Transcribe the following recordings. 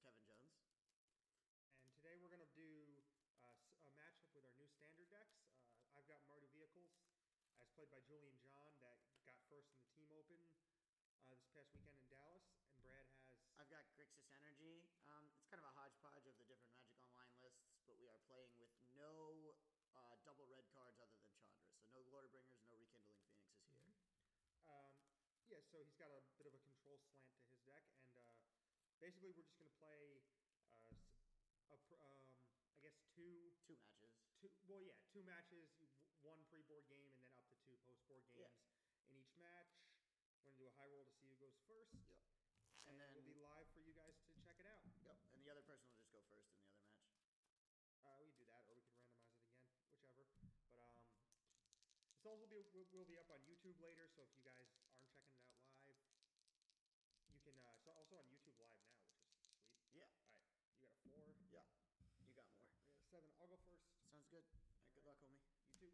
Kevin Jones. And today we're going to do a matchup with our new standard decks. I've got Mardu Vehicles, as played by Julian John, that got first in the team open this past weekend in Dallas. And Brad has... I've got Grixis Energy. It's kind of a hodgepodge of the different Magic Online lists, but we are playing with no double red cards other than Chandra. So no Lordbringers, no Rekindling Phoenixes here. Yeah, so he's got a bit of a control slant to his deck, and basically we're just going to play, I guess two matches. Two matches, one pre-board game, and then up to two post-board games in each match. We're going to do a high roll to see who goes first. Yep. And then we'll be live for you guys to check it out. Yep. And the other person will just go first in the other match. We can do that, or we can randomize it again, whichever. But this also will be up on YouTube later, so if you guys aren't checking it out live, you can. It's also on YouTube Live now, which is sweet. Yeah. All right. You got a 4. Yeah. You got more. I got a 7. I'll go first. Sounds good. All right, good luck, homie. You too.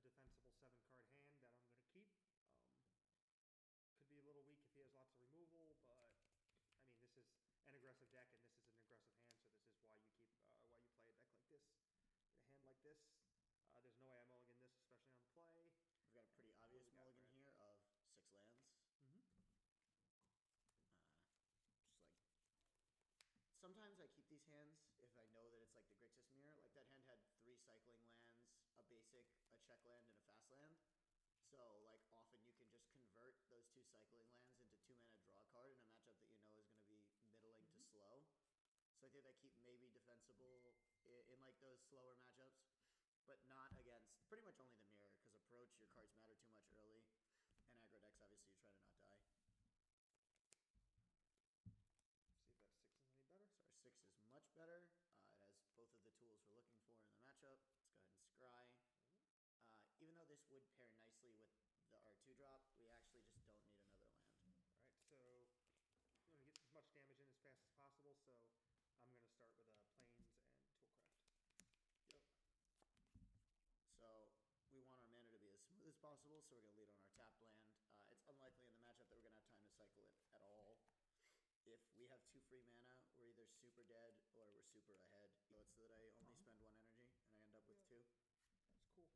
Defensible 7-card hand that I'm going to keep. Could be a little weak if he has lots of removal, but I mean, this is an aggressive deck, and this is an aggressive hand, so this is why you keep why you play a deck like this, in a hand like this. There's no way I mulligan this, especially on the play. We've got a pretty obvious mulligan here of 6 lands. Just like sometimes I keep these hands if I know that it's like the Grixis Mirror. Like that hand had 3 cycling lands, a basic, a check land, and a fast land. So like often you can just convert those 2 cycling lands into 2-mana draw card in a matchup that you know is going to be middling to slow. So I think I keep maybe defensible in like those slower matchups, but not against pretty much only the Mirror, because approach, your cards matter too much early, and aggro decks obviously you try to not die. See if that 6 is any better. So our 6 is much better. It has both of the tools we're looking for in the matchup. Let's go ahead and scry. Even though this would pair nicely with the R2 drop, we actually just don't need another land. All right, so we want to get as much damage in as fast as possible, so I'm going to start with Plains and Toolcraft. Yep. So we want our mana to be as smooth as possible, so we're going to lead on our tapped land. It's unlikely in the matchup that we're going to have time to cycle it at all. If we have 2 free mana, we're either super dead or we're super ahead. So it's that I only spend 1 energy and I end up with 2. That's cool.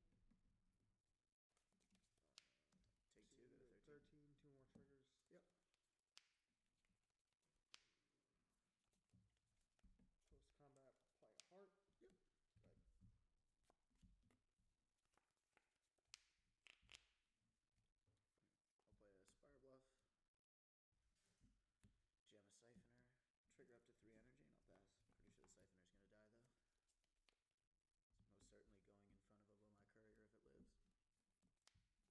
Take 2, go to 13. 2 more triggers. Yep. Post combat, play a heart. Yep. Right. I'll play a Spire Bluff. Jam a Siphoner. Trigger up to 3 energy and I'll pass. Pretty sure the Siphoner's going to die though. It's most certainly going in front of a Lomai Courier if it lives.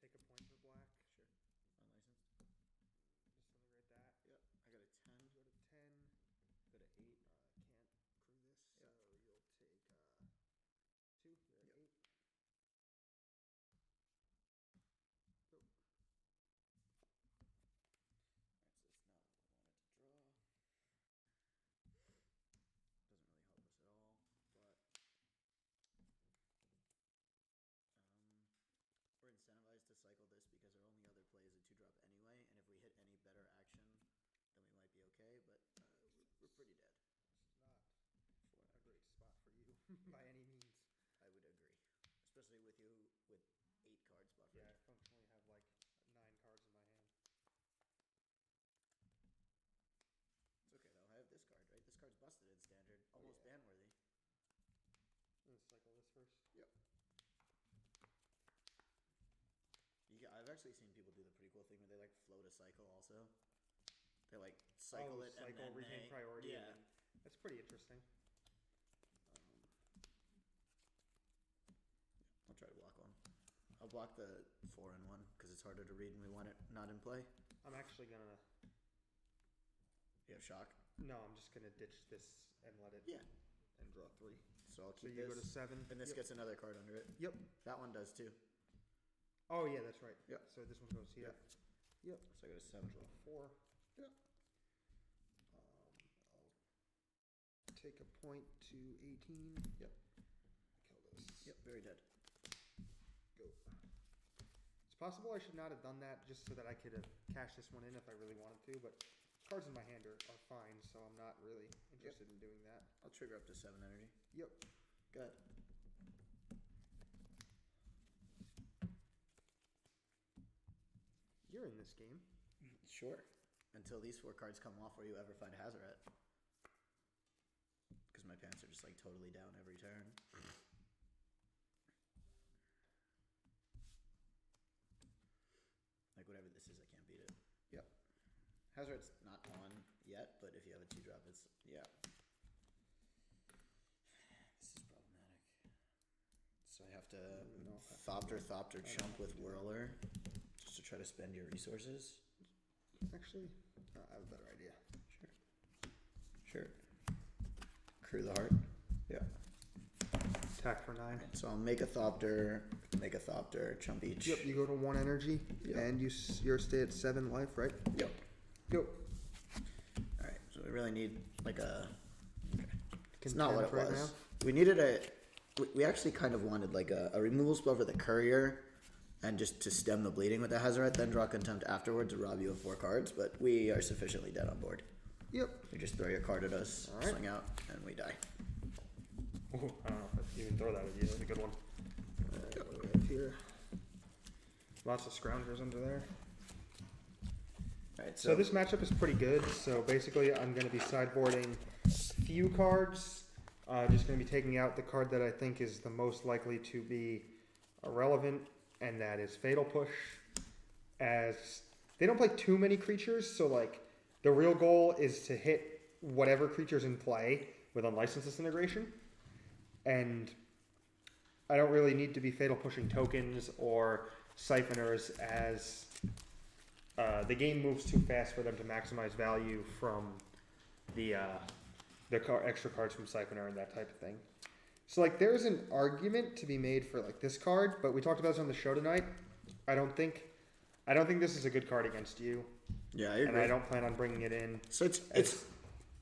Take a point for black. Sure. Unlicensed. Disintegrate that. Yep. I got a 10. Go to 10. Go to 8. Can't crew this, so Yep. you'll take 2. You're at 8. Go. Alright, so it's not what we wanted to draw. Doesn't really help us at all, but we're incentivized to cycle this because our only other play is a 2-drop anyway, and if we hit any better action, then we might be okay, but we're pretty dead. This is not a great spot for you by any means. I would agree, especially with you with 8 cards buffered. Yeah, I functionally have like 9 cards in my hand. It's okay though, I have this card, right? This card's busted in standard, almost ban-worthy. Let's cycle this first. Yep. I've actually seen people do the pretty cool thing where they like float a cycle also. They like cycle it and then retain priority. Yeah. That's pretty interesting. I'll try to block one. I'll block the 4 and 1 because it's harder to read and we want it not in play. I'm actually gonna... You have shock? No, I'm just gonna ditch this and let it... Yeah. and draw 3. So I'll So keep you this. go to 7. And this gets another card under it. Yep. That one does too. Oh yeah, that's right. Yep. So this one goes here. Yep. So I go to 7. Draw 4. Yep. I'll take a point to 18. Yep. Kill this. Yep, very dead. Go. It's possible I should not have done that just so that I could have cashed this one in if I really wanted to, but cards in my hand are fine, so I'm not really interested in doing that. I'll trigger up to 7 energy. Yep. Go ahead. You're in this game. Sure. Until these 4 cards come off where you ever find Hazoret. Because my pants are just like totally down every turn. Like whatever this is, I can't beat it. Yep. Hazoret's not on yet, but if you have a 2-drop, it's, yeah. This is problematic. So I have to Thopter chump with Whirler just to try to spend your resources. Actually, I have a better idea. Sure. Crew the Heart. Yeah. Attack for 9. So I'll make a Thopter, chump each. Yep, you go to 1 energy, Yep. and you're stay at 7 life, right? Yep. Go. Alright, so we really need like a... Okay. It's Content not what it right was. now. We needed a... We actually kind of wanted like a removal spell for the Courier and just to stem the bleeding with the Hazoret, then draw Contempt afterwards to rob you of 4 cards, but we are sufficiently dead on board. Yep. You just throw your card at us, All right. swing out, and we die. Ooh, I don't know if you even throw that at you. That's a good one. What do we have here? Lots of scroungers under there. Alright, So this matchup is pretty good. So basically, I'm going to be sideboarding few cards. Just going to be taking out the card that I think is the most likely to be irrelevant, and that is Fatal Push. As they don't play too many creatures, so like the real goal is to hit whatever creature's in play with Unlicensed Disintegration. And I don't really need to be Fatal Pushing tokens or Siphoners, as the game moves too fast for them to maximize value from the extra cards from Siphoner and that type of thing. So like there's an argument to be made for like this card, but we talked about this on the show tonight. I don't think this is a good card against you. Yeah, I agree. And I don't plan on bringing it in. So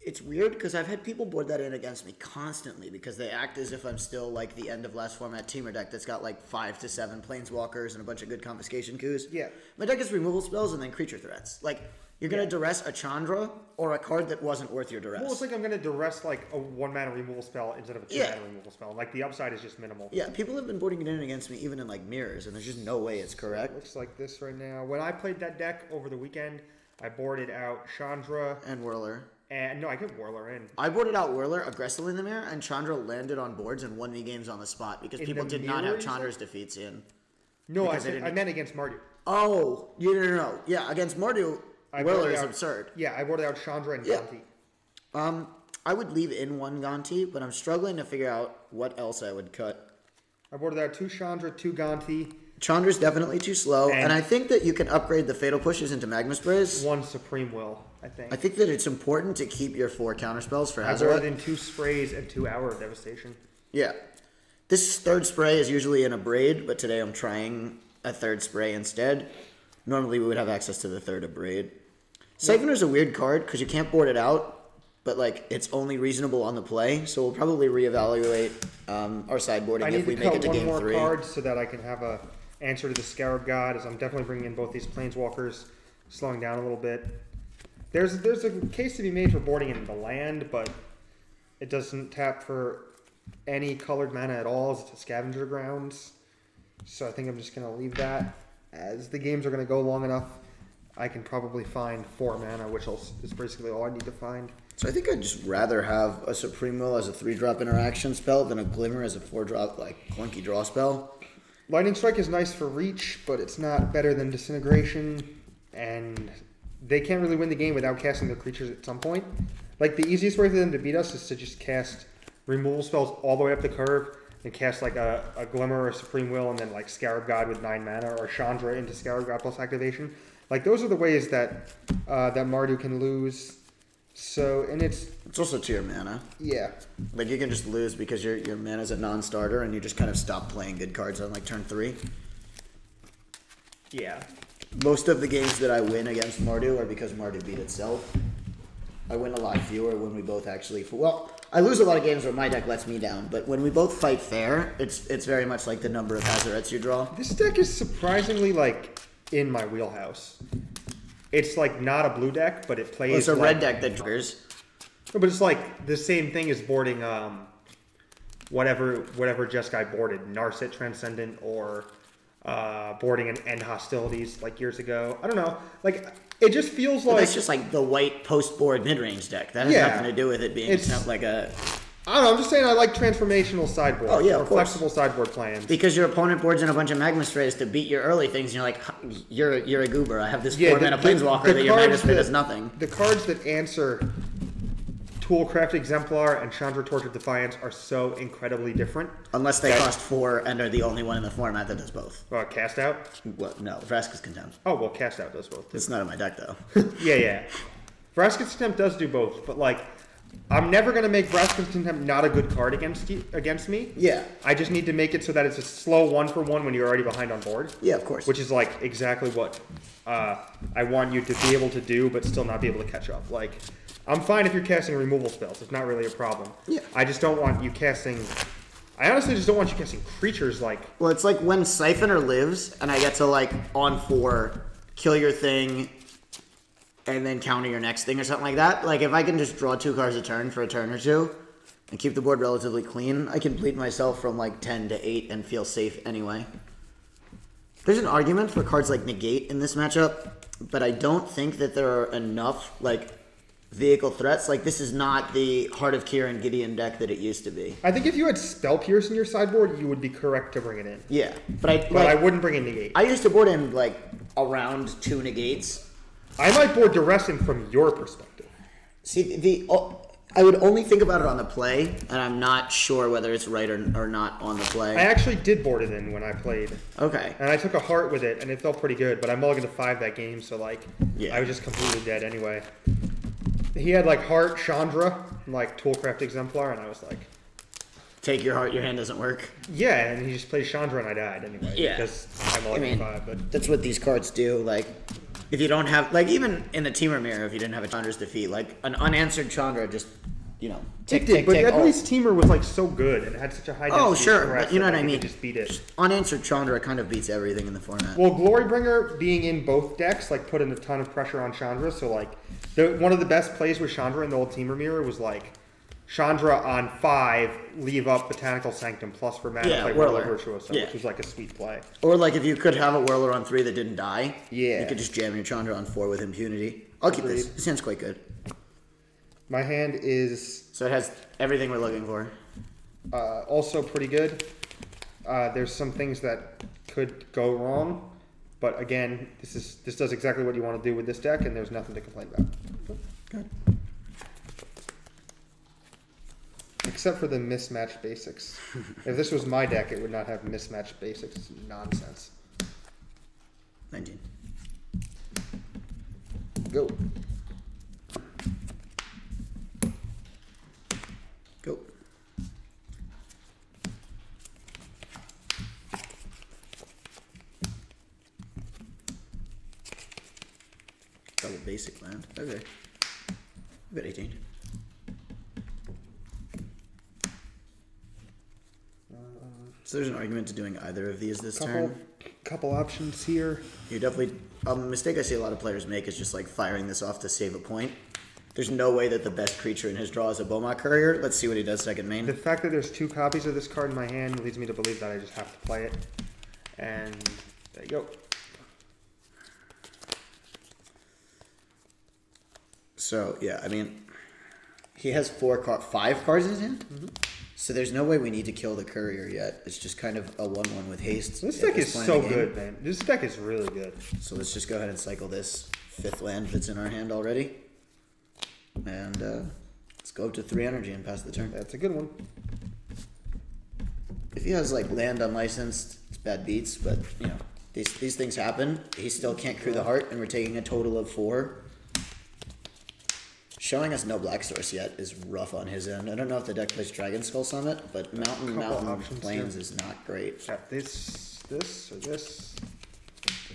it's weird because I've had people board that in against me constantly because they act as if I'm still like the end of last format teamer deck that's got like 5 to 7 planeswalkers and a bunch of good confiscation coups. Yeah. My deck is removal spells and then creature threats. Like you're gonna duress a Chandra or a card that wasn't worth your duress. Well, it's like I'm gonna duress like a 1-mana removal spell instead of a 2-mana removal spell. Like the upside is just minimal. Yeah, people have been boarding it in against me even in like mirrors, and there's just no way it's correct. Looks like this right now. When I played that deck over the weekend, I boarded out Chandra. And Whirler. And no, I could Whirler in. I boarded out Whirler aggressively in the mirror, and Chandra landed on boards and won me games on the spot because In people the did not mirror, have you Chandra's defeats in. No, I Because they didn't- meant against Mardu. Oh, no. Yeah, against Mardu, Whirler is absurd. Yeah, I boarded out Chandra and Yeah. Gonti. I would leave in 1 Gonti, but I'm struggling to figure out what else I would cut. I boarded out 2 Chandra, 2 Gonti, Chandra's definitely too slow, and And- I think that you can upgrade the Fatal Pushes into Magma Sprays. 1 Supreme Will, I think. I think that it's important to keep your 4 counterspells for I boarded Hazoret. in 2 Sprays and 2 Hour of Devastation. Yeah. This 3rd spray is usually in a braid, but today I'm trying a 3rd spray instead. Normally we would have access to the 3rd of braid. Siphoner's a weird card because you can't board it out, but like it's only reasonable on the play, so we'll probably reevaluate our sideboarding I if need we to make cut it to one game more 3. card so that I can have a answer to the Scarab God, as I'm definitely bringing in both these Planeswalkers, slowing down a little bit. There's a case to be made for boarding in the land, but it doesn't tap for any colored mana at all, as it's a Scavenger Grounds. So I think I'm just going to leave that. As the games are going to go long enough, I can probably find 4 mana, which is basically all I need to find. So I think I'd just rather have a Supreme Will as a 3-drop interaction spell than a Glimmer as a 4-drop like clunky draw spell. Lightning Strike is nice for reach, but it's not better than Disintegration, and they can't really win the game without casting their creatures at some point. Like, the easiest way for them to beat us is to just cast removal spells all the way up the curve and cast like a Glimmer or a Supreme Will and then like Scarab God with 9 mana or Chandra into Scarab God plus activation. Like, those are the ways that that Mardu can lose. So, and it's also to your mana. yeah. Like you can just lose because your mana's a non-starter and you just kind of stop playing good cards on like turn 3. Yeah. Most of the games that I win against Mardu are because Mardu beat itself. I win a lot fewer when we both actually... Well, I lose a lot of games where my deck lets me down, but when we both fight fair, it's very much like the number of Hazarets you draw. This deck is surprisingly, like, in my wheelhouse. It's, like, not a blue deck, but it plays... Well, it's a like, red deck that triggers. But it's, like, the same thing as boarding, whatever Jeskai boarded. Narset Transcendent or... boarding and end hostilities like years ago. I don't know. Like it just feels like it's just like the white post-board mid-range deck. That has nothing to do with it being like a. I don't know. I'm just saying I like transformational sideboard. Oh yeah, or flexible sideboard plans. Because your opponent boards in a bunch of Magma Strays to beat your early things, and you're like, you're a goober. I have this 4-mana Planeswalker that your Magma Stray does nothing. The cards that answer Toolcraft Exemplar and Chandra Torch of Defiance are so incredibly different. Unless they cost 4 and are the only one in the format that does both. Cast Out? Well, no, Vraska's Contempt. Oh, well, Cast Out does both, too. It's not in my deck, though. Yeah. Vraska's Contempt does do both, but, like, I'm never going to make Vraska's Contempt not a good card against me. Yeah. I just need to make it so that it's a slow 1-for-1 when you're already behind on board. Yeah, of course. Which is, like, exactly what I want you to be able to do, but still not be able to catch up. Like... I'm fine if you're casting removal spells. It's not really a problem. Yeah. I just don't want you casting... I honestly just don't want you casting creatures like... Well, it's like when Siphoner lives, and I get to, like, on 4, kill your thing, and then counter your next thing or something like that. Like, if I can just draw 2 cards a turn for a turn or 2, and keep the board relatively clean, I can bleed myself from, like, 10 to 8 and feel safe anyway. There's an argument for cards like Negate in this matchup, but I don't think that there are enough, like... vehicle threats. Like, this is not the Heart of Kieran Gideon deck that it used to be. I think if you had Spell Pierce in your sideboard, you would be correct to bring it in. Yeah, but I wouldn't bring in Negate. I used to board in, like, around 2 Negates. I might board Duress in from your perspective. See, I would only think about it on the play, and I'm not sure whether it's right or not on the play. I actually did board it in when I played. Okay. And I took a heart with it, and it felt pretty good, but I mulliganed to 5 that game, so, like, yeah. I was just completely dead anyway. He had, like, Heart, Chandra, like, Toolcraft Exemplar, and I was like... Take your heart, your hand doesn't work. Yeah, and he just plays Chandra, and I died anyway. Yeah. Because I'm all 5, but... That's what these cards do, like... If you don't have... Like, even in the Teamer Mirror, if you didn't have a Chandra's Defeat, like, an unanswered Chandra just, you know... Tick, but at least Teamer was, like, so good, and had such a high density... Oh, sure, but you know what I mean. Just beat it. Unanswered Chandra kind of beats everything in the format. Well, Glorybringer being in both decks, like, put in a ton of pressure on Chandra, so, like... one of the best plays with Chandra in the old Teamer Mirror was, like, Chandra on 5, leave up Botanical Sanctum plus for mana, play Whirler Virtuoso, which was, like, a sweet play. Or, like, if you could have a Whirler on 3 that didn't die, you could just jam your Chandra on 4 with impunity. I'll keep this. This hand's quite good. My hand is... So it has everything we're looking for. Also pretty good. There's some things that could go wrong. But again, this does exactly what you want to do with this deck, and there's nothing to complain about. Good. Except for the mismatched basics. If this was my deck, it would not have mismatched basics. It's nonsense. 19. Go. Go. Double basic land. Okay. I've got 18. So there's an argument to doing either of these this turn. Couple options here. You definitely... A mistake I see a lot of players make is just like firing this off to save a point. There's no way that the best creature in his draw is a Bomat Courier. Let's see what he does second main. The fact that there's 2 copies of this card in my hand leads me to believe that I just have to play it. And there you go. So, yeah, I mean, he has 5 cards in his hand? Mm-hmm. So there's no way we need to kill the Courier yet. It's just kind of a 1-1 with haste. This deck is so good, man. This deck is really good. So let's just go ahead and cycle this 5th land that's in our hand already. And let's go up to 3 energy and pass the turn. That's a good one. If he has, like, land unlicensed, it's bad beats, but, you know, these things happen. He still can't crew the heart, and we're taking a total of 4. Showing us no black source yet is rough on his end. I don't know if the deck plays Dragon Skull Summit, but Mountain Plains is not great. Got this, or this.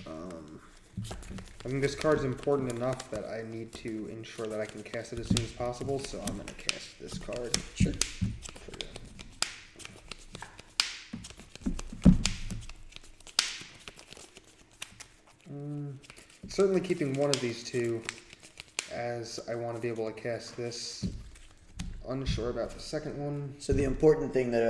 I think this card's important enough that I need to ensure that I can cast it as soon as possible, so I'm gonna cast this card. Sure. Certainly keeping one of these two, as I want to be able to cast this. Unsure about the second one. So the important thing that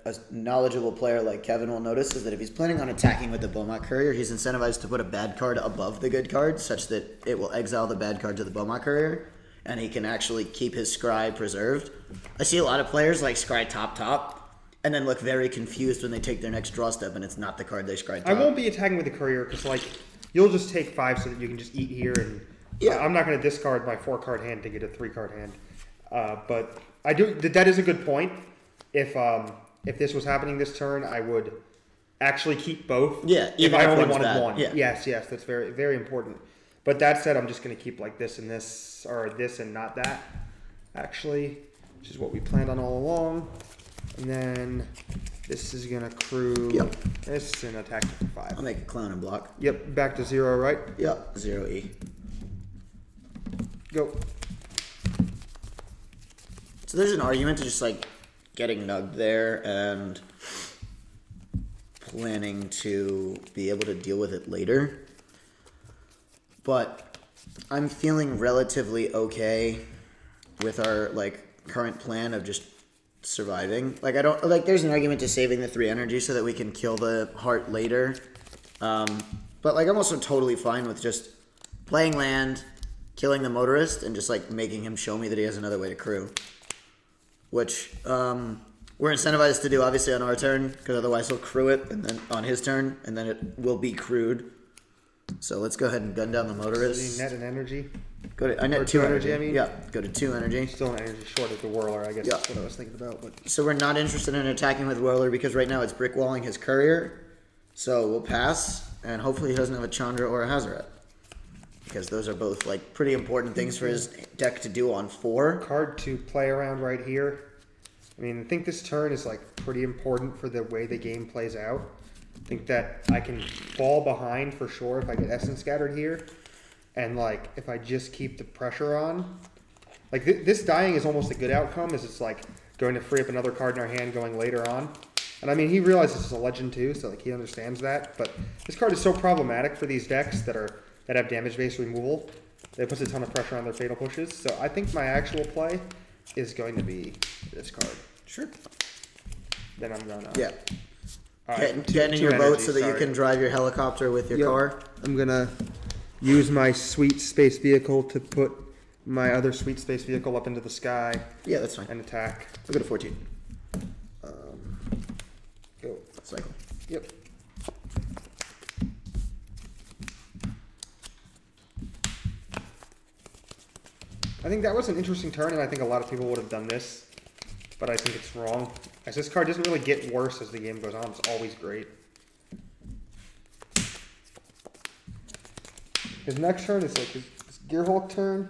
a knowledgeable player like Kevin will notice is that if he's planning on attacking with the Bomat Courier, he's incentivized to put a bad card above the good card, such that it will exile the bad card to the Bomat Courier, and he can actually keep his Scry preserved. I see a lot of players like Scry top, and then look very confused when they take their next draw step, and it's not the card they Scry top. I won't be attacking with the Courier, because like, you'll just take 5 so that you can just eat here, and yeah. I'm not going to discard my 4-card hand to get a 3-card hand. But I do. That is a good point. If this was happening this turn, I would actually keep both. Yeah, if I only wanted bad. one. Yeah. Yes, that's very, very important. But that said, I'm just going to keep like this and this, or this and not that, actually, which is what we planned on all along. And then this is going to crew. Yep. This and attack for 5. I'll make a clown and block. Yep, back to 0, right? Yep, 0E. Go. So there's an argument to just like getting nugged there and planning to be able to deal with it later. But I'm feeling relatively okay with our like current plan of just surviving. Like I don't like there's an argument to saving the 3 energy so that we can kill the heart later. But like I'm also totally fine with just playing land, killing the motorist, and just like making him show me that he has another way to crew. Which we're incentivized to do obviously on our turn, because otherwise he'll crew it and then on his turn, and then it will be crewed. So let's go ahead and gun down the motorist. So you net an energy? I net 2 energy. I mean? Yeah, go to 2 energy. Still an energy short of the Whirler, I guess Yeah. that's what I was thinking about. But So we're not interested in attacking with Whirler because right now it's brickwalling his Courier. So we'll pass, and hopefully he doesn't have a Chandra or a Hazaret. Because those are both like pretty important things for his deck to do on 4. Card to play around right here. I mean, I think this turn is like pretty important for the way the game plays out. I think that I can fall behind for sure if I get Essence Scattered here. And like, if I just keep the pressure on. Like, this dying is almost a good outcome, as it's like going to free up another card in our hand going later on. And I mean, he realizes it's a legend too, so like he understands that. But this card is so problematic for these decks that have damage-based removal. It puts a ton of pressure on their fatal pushes. So I think my actual play is going to be this card. Sure. Then I'm gonna. Yeah. All right, Get in your boat so that you can drive your helicopter with your car. I'm gonna use my sweet space vehicle to put my other sweet space vehicle up into the sky. Yeah, that's fine. And attack. I'll go to 14. Go. Cycle. Yep. I think that was an interesting turn, and I think a lot of people would have done this, but I think it's wrong. As this card doesn't really get worse as the game goes on, it's always great. His next turn is like his Gearhulk turn,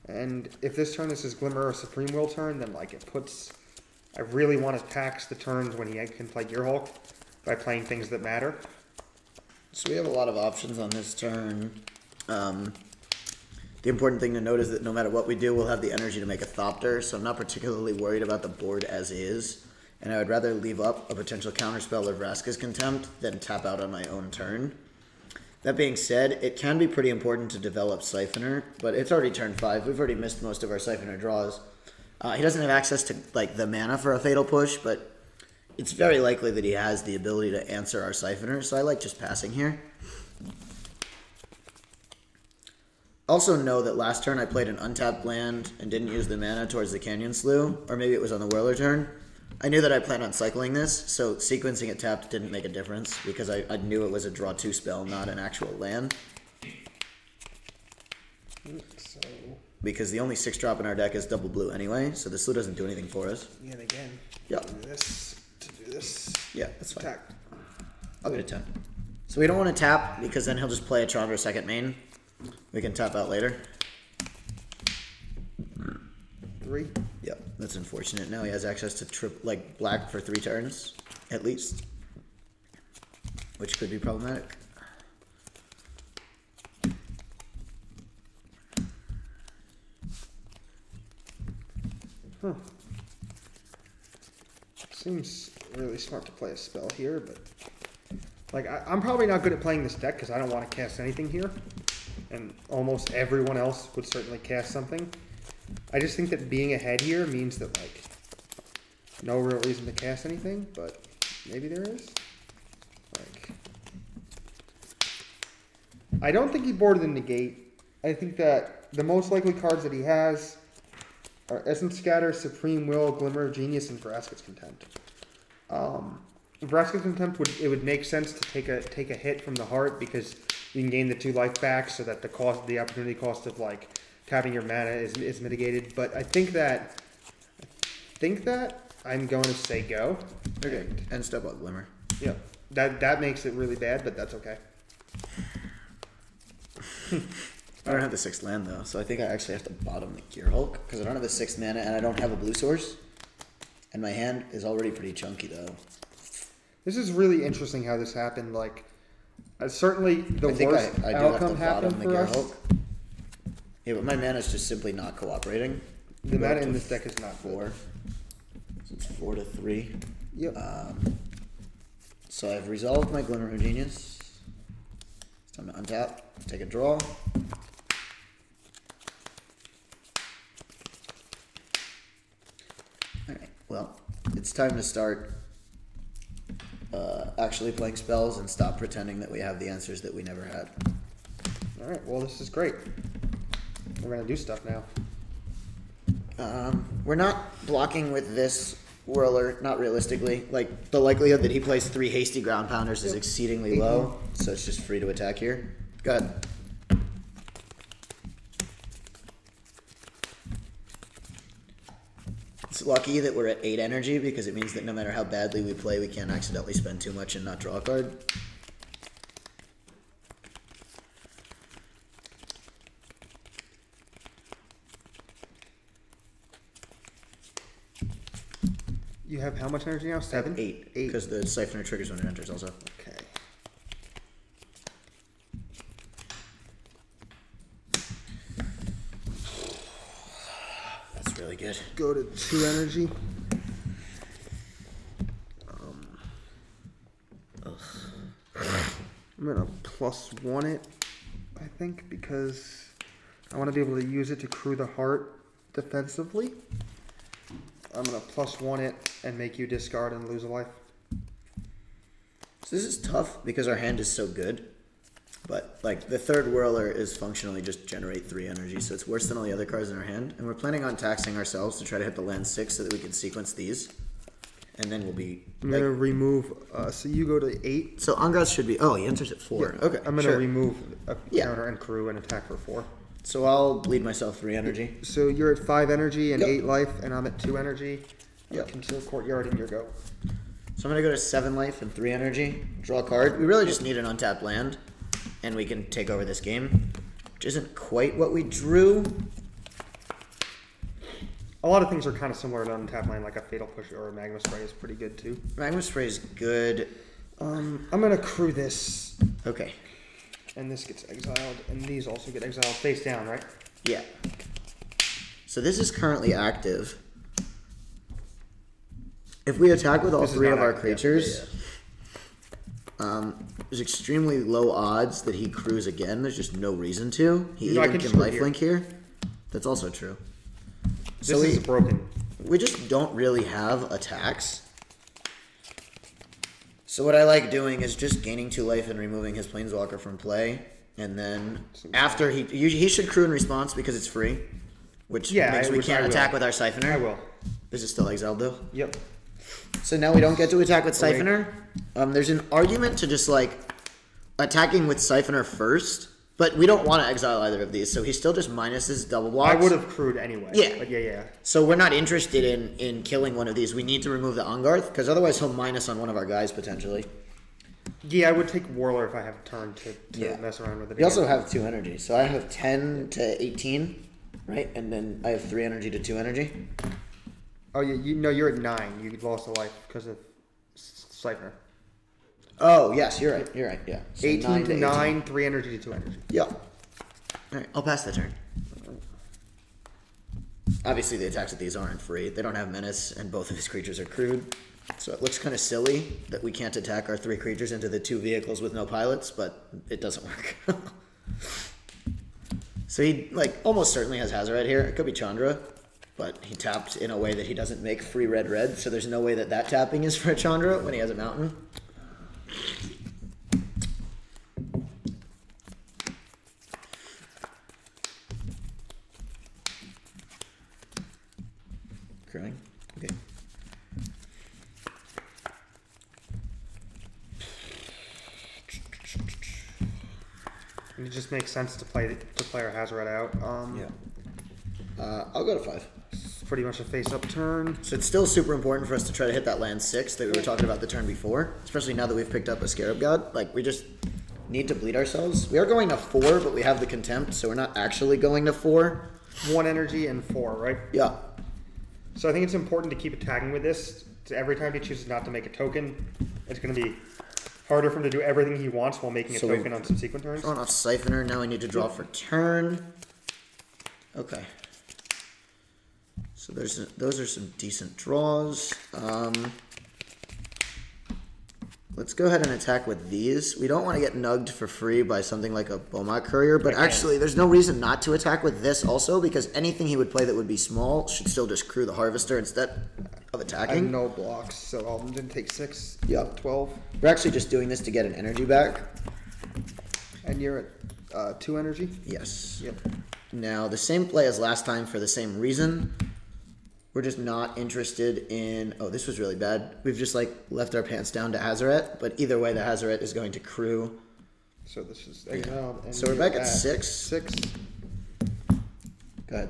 and if this turn is his Glimmer or Supreme Will turn, then like it puts... I really want to tax the turns when he can play Gearhulk by playing things that matter. So we have a lot of options on this turn. The important thing to note is that no matter what we do, we'll have the energy to make a Thopter, so I'm not particularly worried about the board as is. And I would rather leave up a potential counterspell of Vraska's Contempt than tap out on my own turn. That being said, it can be pretty important to develop Siphoner, but it's already turn 5. We've already missed most of our Siphoner draws. He doesn't have access to like the mana for a Fatal Push, but it's very likely that he has the ability to answer our Siphoner, so I like just passing here. Also know that last turn I played an untapped land and didn't use the mana towards the Canyon Slough, or maybe it was on the Whirler turn. I knew that I planned on cycling this, so sequencing it tapped didn't make a difference because I knew it was a draw 2 spell, not an actual land. So, because the only 6-drop in our deck is double blue anyway, so the Slough doesn't do anything for us. yet again, Yep. do this to do this. Yeah, that's fine. Attack. I'll go to 10. So we don't want to tap because then he'll just play a Chandra second main. We can tap out later. 3. Yep, that's unfortunate. Now he has access to black for 3 turns, at least. Which could be problematic. Huh. Seems really smart to play a spell here, but like I'm probably not good at playing this deck because I don't want to cast anything here, and almost everyone else would certainly cast something. I just think that being ahead here means that like no real reason to cast anything, but maybe there is. Like I don't think he boarded the negate. I think that the most likely cards that he has are Essence Scatter, Supreme Will, Glimmer of Genius, and Vraska's Contempt. Vraska's Contempt would make sense to take a hit from the heart because you can gain the 2 life back, so that the opportunity cost of like tapping your mana is mitigated. But I think that I'm going to say go. Okay, and step up Glimmer. Yeah, that makes it really bad, but that's okay. I don't have the 6th land though, so I think I actually have to bottom the Gear Hulk because I don't have the 6th mana and I don't have a blue source. And my hand is already pretty chunky though. This is really interesting how this happened. Like, certainly the I think worst I do outcome have to bottom happened the for Gear us. Hulk. Yeah, but my mana is just simply not cooperating. The mana in this deck is not 4. good. So it's 4 to 3. Yep. So I've resolved my Glimmer of Genius. It's time to untap, take a draw. Alright, well, it's time to start actually playing spells and stop pretending that we have the answers that we never had. Alright, well this is great. We're going to do stuff now. We're not blocking with this Whirler, not realistically. Like, the likelihood that he plays 3 hasty ground pounders is exceedingly low, so it's just free to attack here. Go ahead. It's lucky that we're at 8 energy because it means that no matter how badly we play, we can't accidentally spend too much and not draw a card. You have how much energy now? 7? 8. Because the Siphoner triggers when it enters also. Okay. That's really good. Go to 2 energy. I'm going to +1 it, I think, because I want to be able to use it to crew the heart defensively. I'm going to +1 it and make you discard and lose a life. So this is tough because our hand is so good. But, like, the 3rd Whirler is functionally just generate 3 energy, so it's worse than all the other cards in our hand. And we're planning on taxing ourselves to try to hit the land 6 so that we can sequence these. And then we'll be... I'm going to remove... so you go to 8. So Angrath should be... Oh, he enters at 4. Yeah, Okay, I'm going to remove a Yeah. counter and crew and attack for 4. So I'll bleed myself 3 energy. So you're at 5 energy and Yep. 8 life, and I'm at 2 energy. Yep. Conceal Courtyard and your go. So I'm going to go to 7 life and 3 energy. Draw a card. We really just need an untapped land. And we can take over this game. Which isn't quite what we drew. A lot of things are kind of similar to untap land, like a Fatal Push or a Magma Spray is pretty good too. Magma Spray is good. I'm going to crew this, Okay. and this gets exiled, and these also get exiled face down, right? Yeah. So this is currently active. If we attack with all This is 3 not of our active. creatures, there's extremely low odds that he crews again. There's just no reason to. He No, I even can can just crew lifelink here. That's also true. This So is broken. we just don't really have attacks. So what I like doing is just gaining 2 life and removing his Planeswalker from play. And then after he should crew in response because it's free. Which means we can't attack with our Siphoner. I will. This is still exiled though. Yep. So now we don't get to attack with Siphoner. There's an argument to just like attacking with Siphoner first, but we don't want to exile either of these, so he still just minuses double blocks. I would have crewed anyway. Yeah. But yeah. So we're not interested in killing one of these. We need to remove the Angarth, because otherwise he'll minus on one of our guys potentially. Yeah, I would take Warlord if I have a turn to Yeah. mess around with it. We also have 2 energy, so I have 10 to 18 right? And then I have 3 energy to 2 energy. Oh, yeah, you're at 9. You lost a life because of Siphoner. Oh, yes, you're right. You're right, yeah. So 18 to 9, 18. 3 energy to 2 energy. Yeah. Alright, I'll pass the turn. Obviously, the attacks with these aren't free. They don't have menace, and both of his creatures are crewed. So it looks kind of silly that we can't attack our 3 creatures into the 2 vehicles with no pilots, but it doesn't work. So he, like, almost certainly has Hazoret here. It could be Chandra, but he tapped in a way that he doesn't make free red, so there's no way that that tapping is for a Chandra when he has a mountain. Crewing? Okay. And it just makes sense to play our Hazoret out. Yeah. I'll go to 5. It's pretty much a face-up turn. So it's still super important for us to try to hit that land 6 that we were talking about the turn before, especially now that we've picked up a Scarab God. Like, we just need to bleed ourselves. We are going to 4, but we have the Contempt, so we're not actually going to 4. 1 energy and 4, right? Yeah. So I think it's important to keep attacking with this. So every time he chooses not to make a token, it's going to be harder for him to do everything he wants while making a So token on subsequent turns. Throwing off Siphoner. Now we need to draw for turn. Okay. So those are some decent draws. Let's go ahead and attack with these. We don't want to get nugged for free by something like a Bomat Courier, but actually there's no reason not to attack with this also, because anything he would play that would be small should still just crew the Harvester instead of I attacking. have no blocks, so I'm going to take 6. Yep. 12. We're actually just doing this to get an energy back. And you're at 2 energy? Yes. Yep. Now, the same play as last time for the same reason. We're just not interested in... Oh, this was really bad. We've just, like, left our pants down to Hazoret, but either way, the Hazoret is going to crew. So this is... Yeah. And So we're you're back at 6. 6. Go ahead.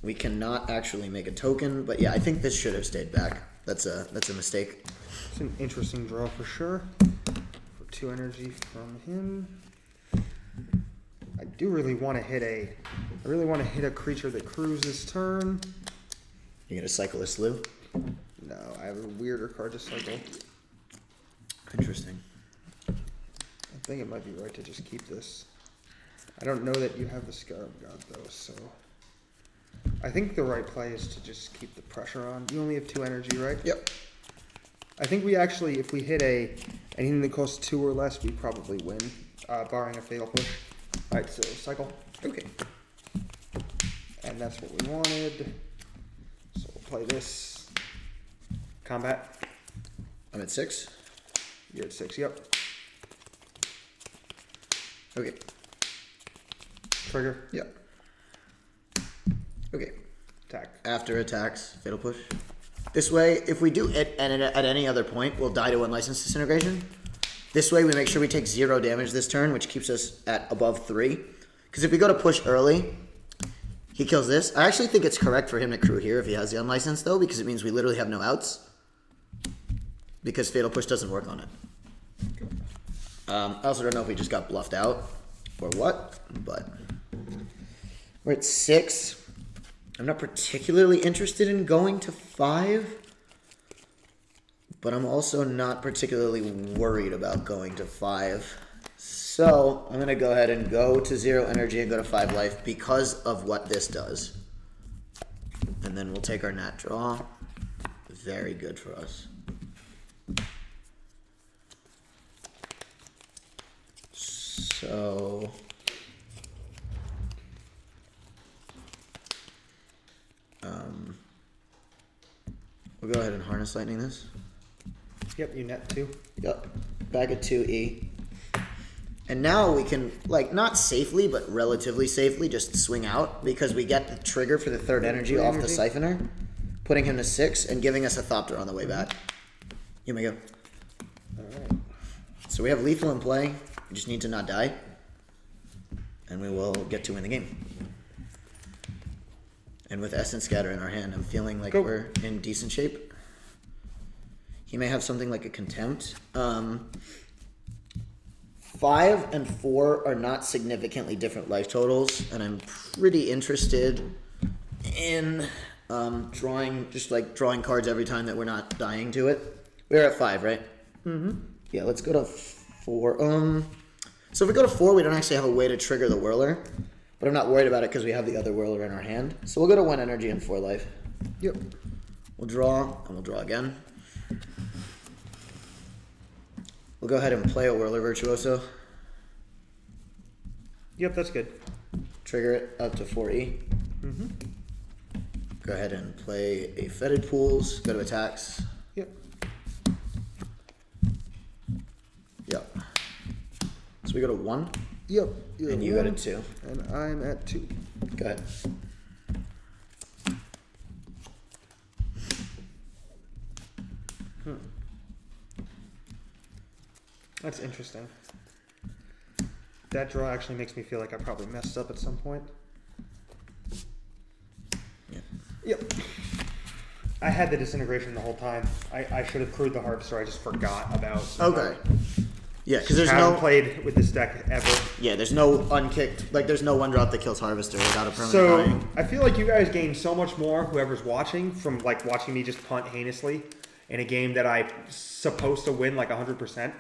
We cannot actually make a token, but yeah, I think this should have stayed back. That's a mistake. It's an interesting draw for sure. For 2 energy from him. I do really want to hit a creature that crews this turn. You're gonna cycle a slew? No, I have a weirder card to cycle. Interesting. I think it might be right to just keep this. I don't know that you have the Scarab God though, so I think the right play is to just keep the pressure on. You only have 2 energy, right? Yep. I think we actually, if we hit anything that costs 2 or less, we probably win, barring a fatal push. Alright, so cycle. Okay. And that's what we wanted. So we'll play this. Combat. I'm at 6. You're at 6, yep. Okay. Trigger. Yep. Okay. Attack. After attacks, fatal push. This way, if we do it at any other point, we'll die to Unlicensed Disintegration. This way, we make sure we take 0 damage this turn, which keeps us at above 3. Because if we go to push early, he kills this. I actually think it's correct for him to crew here if he has the Unlicensed, though, because it means we literally have no outs. Because fatal push doesn't work on it. I also don't know if we just got bluffed out or what, but we're at 6. I'm not particularly interested in going to 5, but I'm also not particularly worried about going to 5. So I'm going to go ahead and go to 0 energy and go to 5 life because of what this does. And then we'll take our nat draw. Very good for us. So we'll go ahead and Harness Lightning this. Yep, you net 2. Yep, back at 2E. And now we can, like, not safely, but relatively safely, just swing out because we get the trigger for the 3rd energy off the Siphoner, putting him to 6 and giving us a Thopter on the way back. You may go. Alright. So we have lethal in play. We just need to not die. And we will get to win the game. And with Essence Scatter in our hand, I'm feeling like we're in decent shape. He may have something like a Contempt. 5 and 4 are not significantly different life totals, and I'm pretty interested in drawing cards every time that we're not dying to it. We're at 5, right? Mm-hmm. Yeah, let's go to 4. So if we go to 4, we don't actually have a way to trigger the Whirler, but I'm not worried about it because we have the other Whirler in our hand. So we'll go to 1 energy and 4 life. Yep. We'll draw, and we'll draw again. We'll go ahead and play a Whirler Virtuoso. Yep, that's good. Trigger it up to 4E. Mm-hmm. Go ahead and play a Fetid Pools. Go to attacks. Yep. Yep. So we go to 1. Yep. And you go to 2. And I'm at 2. Go ahead. That's interesting. That draw actually makes me feel like I probably messed up at some point. Yeah. Yep. I had the disintegration the whole time. I should have crewed the Harvester. I just forgot about. Okay. Yeah, because there's haven't no played with this deck ever. Yeah, there's no unkicked, like there's no 1-drop that kills Harvester without a permanent So dying. I feel like you guys gain so much more, whoever's watching, from like watching me just punt heinously in a game that I'm supposed to win like 100%.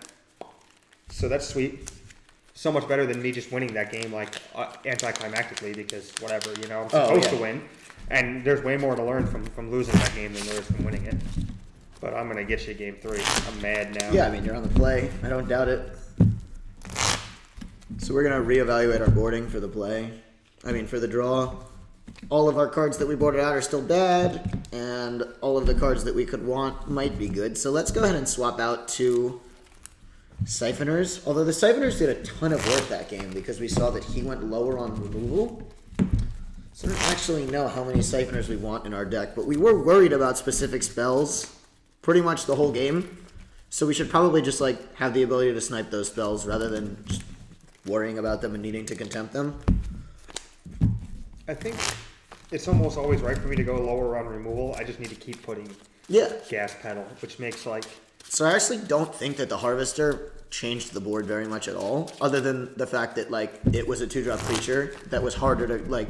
So that's sweet. So much better than me just winning that game like anticlimactically because whatever, you know, I'm supposed to win. And there's way more to learn from losing that game than there is from winning it. But I'm going to get you game 3. I'm mad now. Yeah, I mean, you're on the play. I don't doubt it. So we're going to reevaluate our boarding for the play. I mean, for the draw. All of our cards that we boarded out are still bad, and all of the cards that we could want might be good. So let's go ahead and swap out 2 Siphoners. Although the Siphoners did a ton of work that game because we saw that he went lower on removal. So I don't actually know how many Siphoners we want in our deck, but we were worried about specific spells pretty much the whole game. So we should probably just like have the ability to snipe those spells rather than just worrying about them and needing to contempt them. I think it's almost always right for me to go lower on removal. I just need to keep putting gas pedal, which makes like... So I actually don't think that the Harvester changed the board very much at all, other than the fact that like it was a 2-drop creature that was harder to like...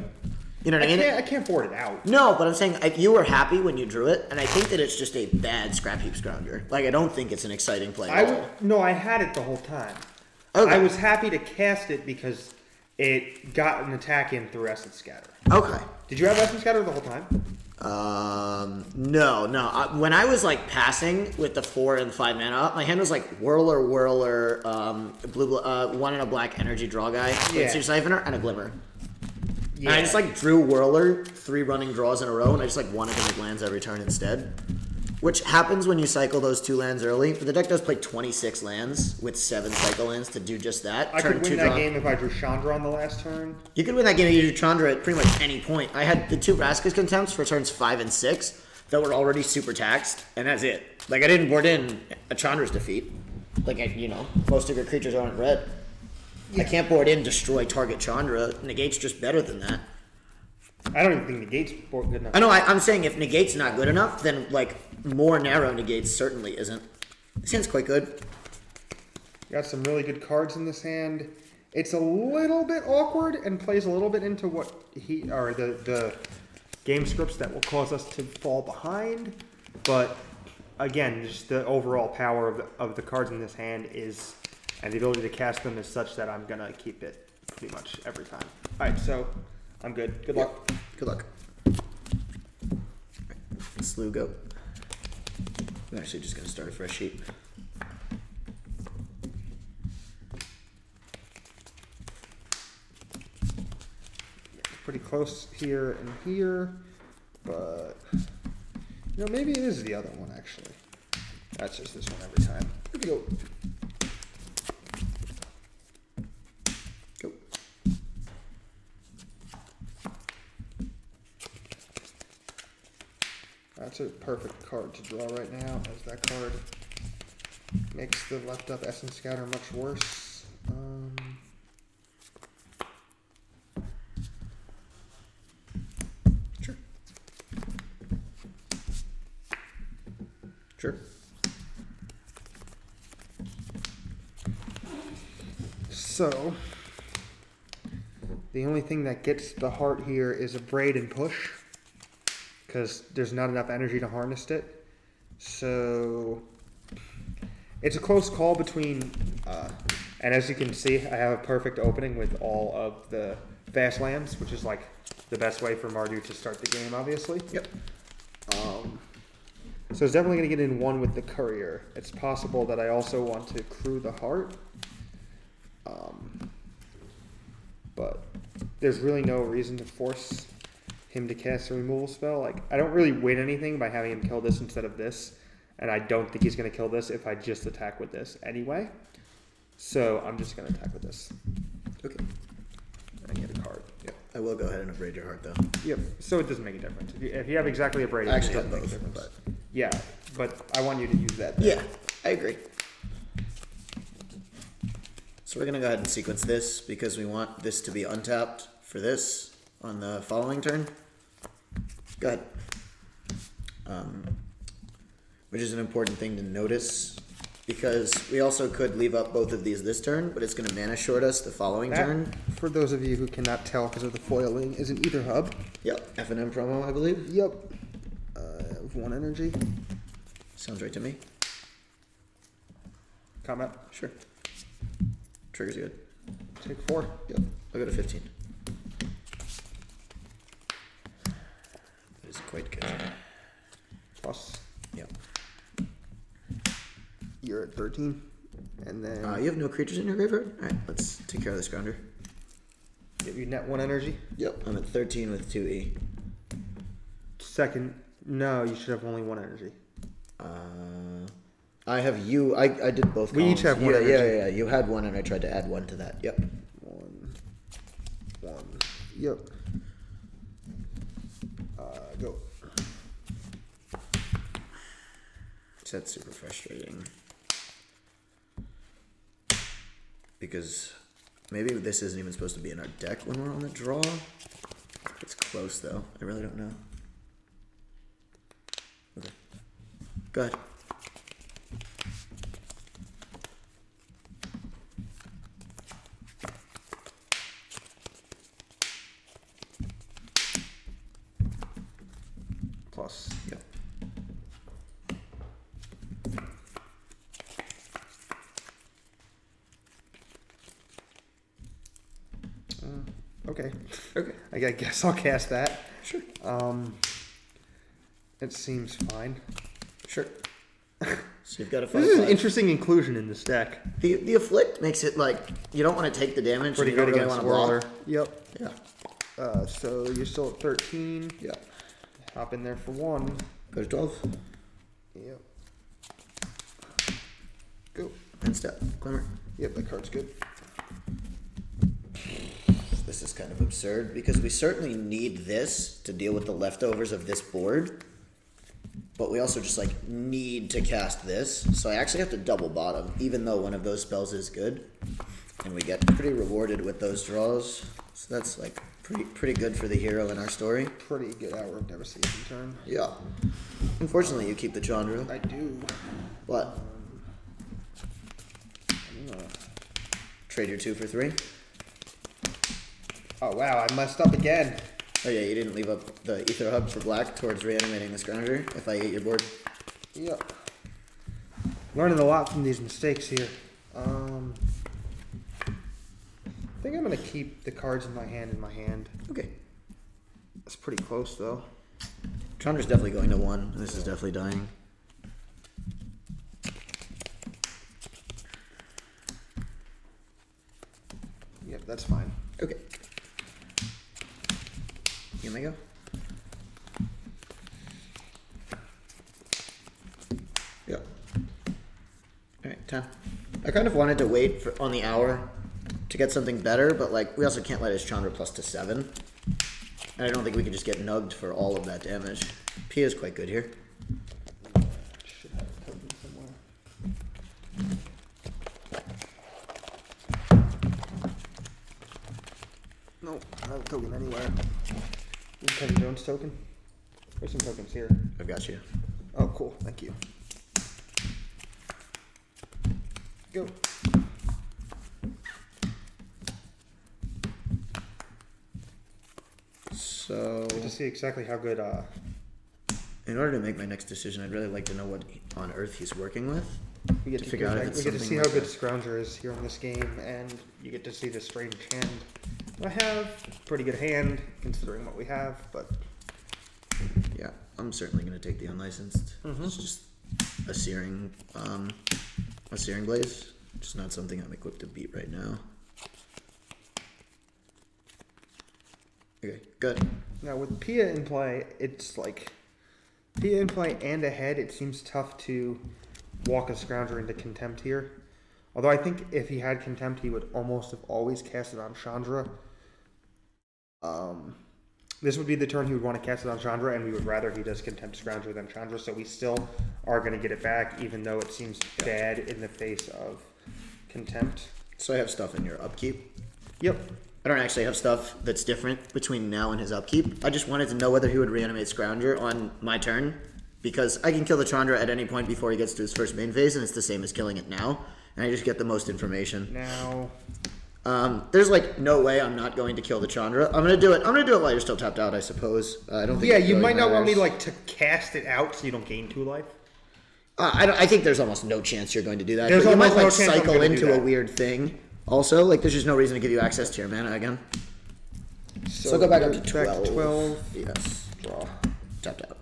You know what I mean? I can't board it out. No, but I'm saying you were happy when you drew it, and I think that it's just a bad Scrap Heap Scrounger. Like, I don't think it's an exciting play at all. No, I had it the whole time. Okay. I was happy to cast it because it got an attack in through Essence Scatter. Okay. Did you have Essence Scatter the whole time? No. When I was, like, passing with the 4 and 5 mana up, my hand was like Whirler, blue, 1 and a black energy draw guy, with 2 Siphoner, and a Glimmer. Yeah. And I just like drew Whirler 3 running draws in a row, and I just like wanted to make lands every turn instead. Which happens when you cycle those 2 lands early, but the deck does play 26 lands with 7 cycle lands to do just that. I could win that game if I drew Chandra on the last turn. You could win that game if you drew Chandra at pretty much any point. I had the 2 Vraska's Contempts for turns 5 and 6 that were already super taxed, and that's it. Like, I didn't board in a Chandra's defeat. Like, most of your creatures aren't red. Yeah. I can't board in destroy target Chandra. Negate's just better than that. I don't even think Negate's good enough. I know, I'm saying if Negate's not good enough, then, like, more narrow Negates certainly isn't. This hand's quite good. Got some really good cards in this hand. It's a little bit awkward and plays a little bit into what the game scripts that will cause us to fall behind. But, again, just the overall power of the cards in this hand is... And the ability to cast them is such that I'm going to keep it pretty much every time. All right, so I'm good. Good luck. Good luck. Slew go. I'm actually just going to start a fresh sheet. Pretty close here and here, but maybe it is the other one actually. That's just this one every time. Here we go. That's a perfect card to draw right now, as that card makes the left up Essence Scatter much worse. Sure. So the only thing that gets the heart here is a braid and push, because there's not enough energy to harness it. So it's a close call between, and as you can see, I have a perfect opening with all of the fast lands, which is like the best way for Mardu to start the game, obviously. Yep. So it's definitely going to get in one with the courier. It's possible that I also want to crew the heart. But there's really no reason to force him to cast a removal spell. Like, I don't really win anything by having him kill this instead of this. And I don't think he's going to kill this if I just attack with this anyway. So I'm just going to attack with this. Okay. And get a card. Yep. I will go ahead and abrade your heart, though. Yep. So it doesn't make a difference. If you have exactly a braid, I actually it have doesn't make a both, difference. but... Yeah, but I want you to use that there. Yeah, I agree. So we're going to go ahead and sequence this because we want this to be untapped for this on the following turn. Go ahead. Which is an important thing to notice because we also could leave up both of these this turn, but it's going to mana short us the following turn. For those of you who cannot tell because of the foiling, is an Ether Hub. Yep, F&M promo, I believe. Yep. 1 energy. Sounds right to me. Comment. Sure. Trigger's good. Take 4. Yep, I'll go to 15. That is quite good. Plus. Yep. You're at 13. And then... you have no creatures in your graveyard? Alright, let's take care of this grounder. You net 1 energy? Yep, I'm at 13 with 2E. Second... No, you should have only 1 energy. I have you. I did both. We columns. each have 1 yeah, energy. Yeah. You had 1, and I tried to add 1 to that. Yep. 1. Yep. Go. So that's super frustrating. Because maybe this isn't even supposed to be in our deck when we're on the draw. It's close, though. I really don't know. Okay. Go ahead. Plus. Yep. Okay. Okay. I guess I'll cast that. Sure. It seems fine. Sure. So you've got a 5/5. This is an interesting inclusion in this deck. The afflict makes it like you don't want to take the damage. Pretty and you good don't really against want to Whirler. block. Yep. Yeah. So you're still at 13. Yep. Hop in there for 1. Go to 12. Yep. Go. And step. Glimmer. Yep, that card's good. This is kind of absurd because we certainly need this to deal with the leftovers of this board. But we also just like need to cast this. So I actually have to double bottom, even though one of those spells is good. And we get pretty rewarded with those draws. So that's like pretty good for the hero in our story. Pretty good hour of devastation turn. Yeah. Unfortunately, you keep the Chandra. I do. What? I'm gonna... Trade your 2 for 3? Oh wow, I messed up again. Oh yeah, you didn't leave up the Ether Hub for black towards reanimating this grounder if I ate your board. Yep. Learning a lot from these mistakes here. I think I'm gonna keep the cards in my hand. Okay. That's pretty close though. Chandra's definitely going to 1. This is definitely dying. Yep, that's fine. Okay. Here we go. Yep. Alright, 10. I kind of wanted to wait for on the hour to get something better, but like we also can't let his Chandra plus to 7. And I don't think we can just get nugged for all of that damage. P is quite good here. Should have a token somewhere. No, I have a token anywhere. You have a Kevin Jones token? There's some tokens here. I've got you. Oh, cool. Thank you. Go. So To see exactly how good. in order to make my next decision, I'd really like to know what on earth he's working with. We get To to, figure out if we it's get to something see how like good that. Scrounger is here in this game, and you get to see the strange hand I have. Pretty good hand considering what we have, but Yeah, I'm certainly going to take the unlicensed. It's just a searing blaze. Just not something I'm equipped to beat right now. Okay, good. now with Pia in play, it's like Pia in play and ahead. It seems tough to walk a Scrounger into Contempt here. Although I think if he had Contempt, he would almost have always cast it on Chandra. This would be the turn he would want to cast it on Chandra, and we would rather he does Contempt Scrounger than Chandra, so we still are going to get it back, even though it seems bad in the face of Contempt. So I have stuff in your upkeep. Yep. I don't actually have stuff that's different between now and his upkeep. I just wanted to know whether he would reanimate Scrounger on my turn, because I can kill the Chandra at any point before he gets to his first main phase, and it's the same as killing it now, and I just get the most information. Now, There's like no way I'm not going to kill the Chandra. I'm gonna do it. I'm gonna do it while you're still tapped out, I suppose. I don't think. yeah, it you really might not want me matters. like to cast it out so you don't gain 2 life. I think there's almost no chance you're going to do that. There's but you might almost like no chance I'm cycle gonna do into a that. weird thing. Also, like there's just no reason to give you access to your mana again. So go back up to 12. 12. Yes. Draw. Tapped out.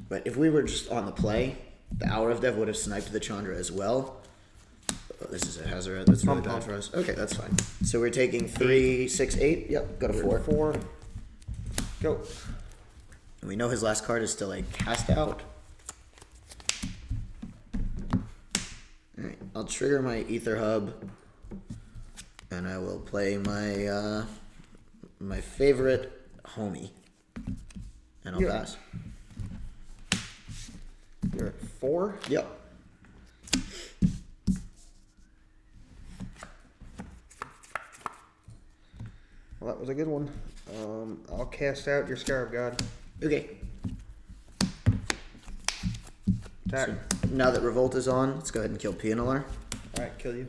But if we were just on the play, the Hour of Death would have sniped the Chandra as well. Oh, this is a hazard. That's really bad for us. Okay, that's fine. So we're taking 3, 6, 8. Yep, go to 4. 4. Go. And we know his last card is still a cast out. Alright, I'll trigger my Ether Hub. And I will play my my favorite homie. And I'll Yeah. pass. You're at 4. Yep. Well, that was a good one. I'll cast out your Scarab God. Okay. Attack. So now that Revolt is on, let's go ahead and kill Pianalar. Alright, kill you.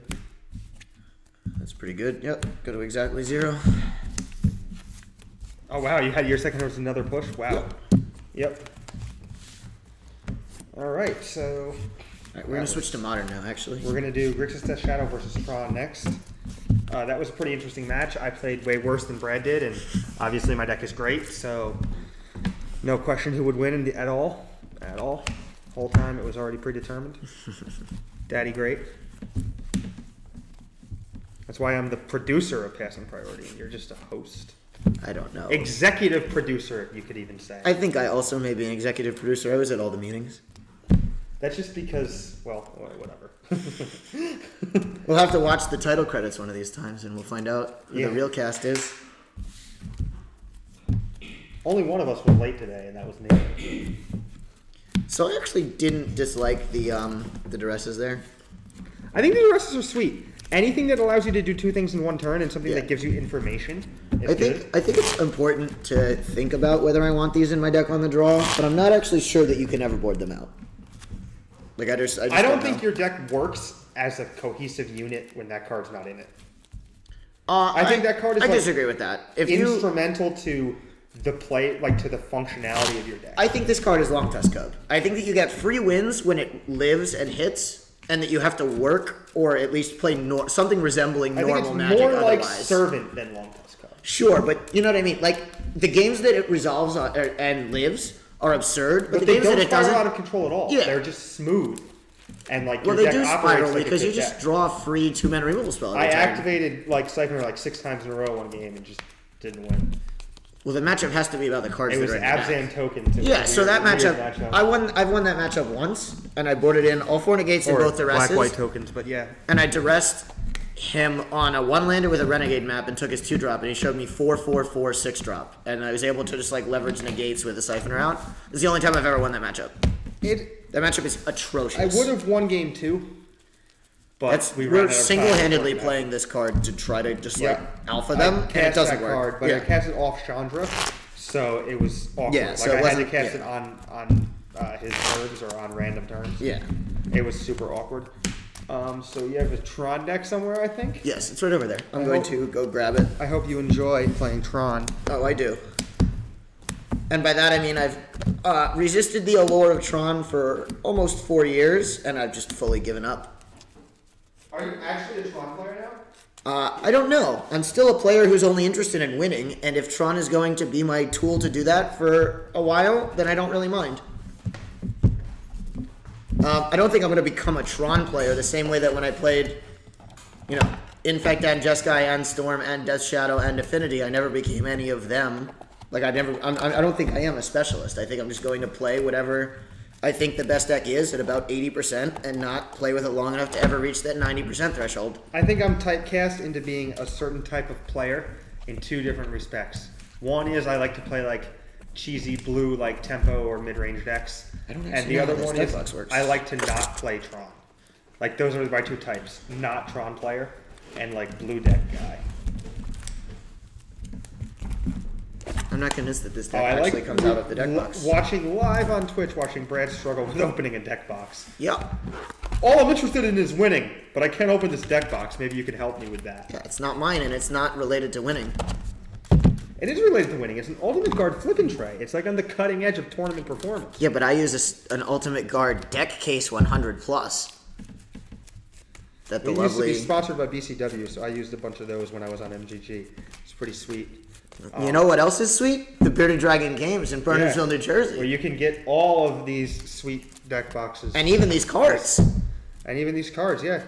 That's pretty good. Yep. Go to exactly 0. Oh, wow, you had your second was another push? Wow. Yep. Alright, so Alright, we're gonna switch to modern now, actually. we're going to do Grixis Death Shadow versus Tron next. That was a pretty interesting match. I played way worse than Brad did, and obviously my deck is great, so no question who would win at all. At all. Whole time it was already predetermined. Daddy great. That's why I'm the producer of Passing Priority, and you're just a host. I don't know. Executive producer, you could even say. I think I also may be an executive producer. I was at all the meetings. That's just because, well, whatever. We'll have to watch the title credits one of these times, and we'll find out who Yeah. the real cast is. Only one of us was late today, and that was me. So I actually didn't dislike the duresses there. I think the addresses are sweet. Anything that allows you to do 2 things in one turn and something Yeah. that gives you information is I good. think it's important to think about whether I want these in my deck on the draw, but I'm not actually sure that you can ever board them out. Like I just I don't think know. your deck works as a cohesive unit when that card's not in it. I think that card is I like disagree with that. If you, Instrumental to the play, like to the functionality of your deck. I think this card is long test code. I think that you get free wins when it lives and hits, and that you have to work or at least play something resembling I think normal it's Magic. more like otherwise, Servant than Long Tusk card. sure, but you know what I mean. Like the games that it resolves on, and lives are absurd, but the they games don't that it spiral doesn't. out of control at all. Yeah. They're just smooth. And like Well, your they deck do operates spiral like because a you good just deck. draw a free 2-mana removal spell. I Every turn. activated like Siphoner like 6 times in a row one game and just didn't win. Well, the matchup has to be about the cards It that was are in the back. Abzan tokens. It was Yeah, a so weird- that weird matchup, I've won that matchup once, and I boarded in all 4 negates in Or both duresses, black-white tokens, but yeah. and I duressed him on a 1-lander with a Renegade map and took his 2-drop, and he showed me 4/4/4 6-drop, and I was able to just like leverage negates with the Siphoner out. It's the only time I've ever won that matchup. That matchup is atrocious. I would have won game 2, but we ran we're out of time single-handedly before that. playing this card to try to just Yeah. like alpha them, I and it cast doesn't that work. card, but I cast it off Chandra, so it was awkward. Yeah, so like it I had to wasn't- cast yeah. it on his turns or on random turns. Yeah. It was super awkward. So you have a Tron deck somewhere, I think? Yes, it's right over there. I'm I going hope- to go grab it. I hope you enjoy playing Tron. Oh, I do. And by that I mean I've resisted the allure of Tron for almost 4 years, and I've just fully given up. Are you actually a Tron player now? I don't know. I'm still a player who's only interested in winning, and if Tron is going to be my tool to do that for a while, then I don't really mind. I don't think I'm going to become a Tron player the same way that when I played, you know, Infect and Jeskai and Storm and Death Shadow and Affinity, I never became any of them. Like, I don't think I am a specialist. I think I'm just going to play whatever I think the best deck is at about 80% and not play with it long enough to ever reach that 90% threshold. I think I'm typecast into being a certain type of player in 2 different respects. One is I like to play like cheesy blue like tempo or mid-range decks. I don't And actually the know other how this one deck is box works. I like to not play Tron. Like those are my 2 types. Not Tron player and like blue deck guy. I'm not convinced that this deck I actually like comes out of the deck box. watching live on Twitch, watching Brad struggle with opening a deck box. Yeah. All I'm interested in is winning, but I can't open this deck box. Maybe you can help me with that. Yeah, it's not mine, and it's not related to winning. It is related to winning. It's an ultimate guard flipping tray. It's like on the cutting edge of tournament performance. Yeah, but I use an Ultimate Guard deck case 100 plus. That the It used to be lovely. sponsored by BCW, so I used a bunch of those when I was on MGG. It's pretty sweet. You know what else is sweet? The Bearded Dragon Games in Burnersville, New Jersey. Where you can get all of these sweet deck boxes. And even these cards. And even these cards, yeah.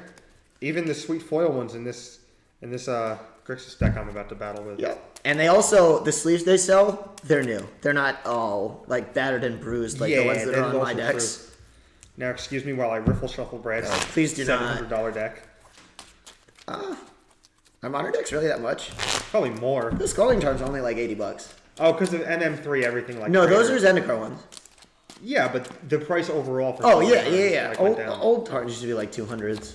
Even the sweet foil ones in this Grixis deck I'm about to battle with. Yeah. And they also, the sleeves they sell, they're new. They're not all like battered and bruised like the ones that that are is on my also decks. true. Now, excuse me while I riffle shuffle Brad's please do not. $700 deck. Are modern decks really that much? Probably more. The Scalding Charm's only like $80. Oh, because of NM3, everything like No, those Praetor. are Zendikar ones. Yeah, but the price overall for Oh, Scalding yeah, Charms, yeah, yeah. like, went Old, down. old cards used to be like 200s.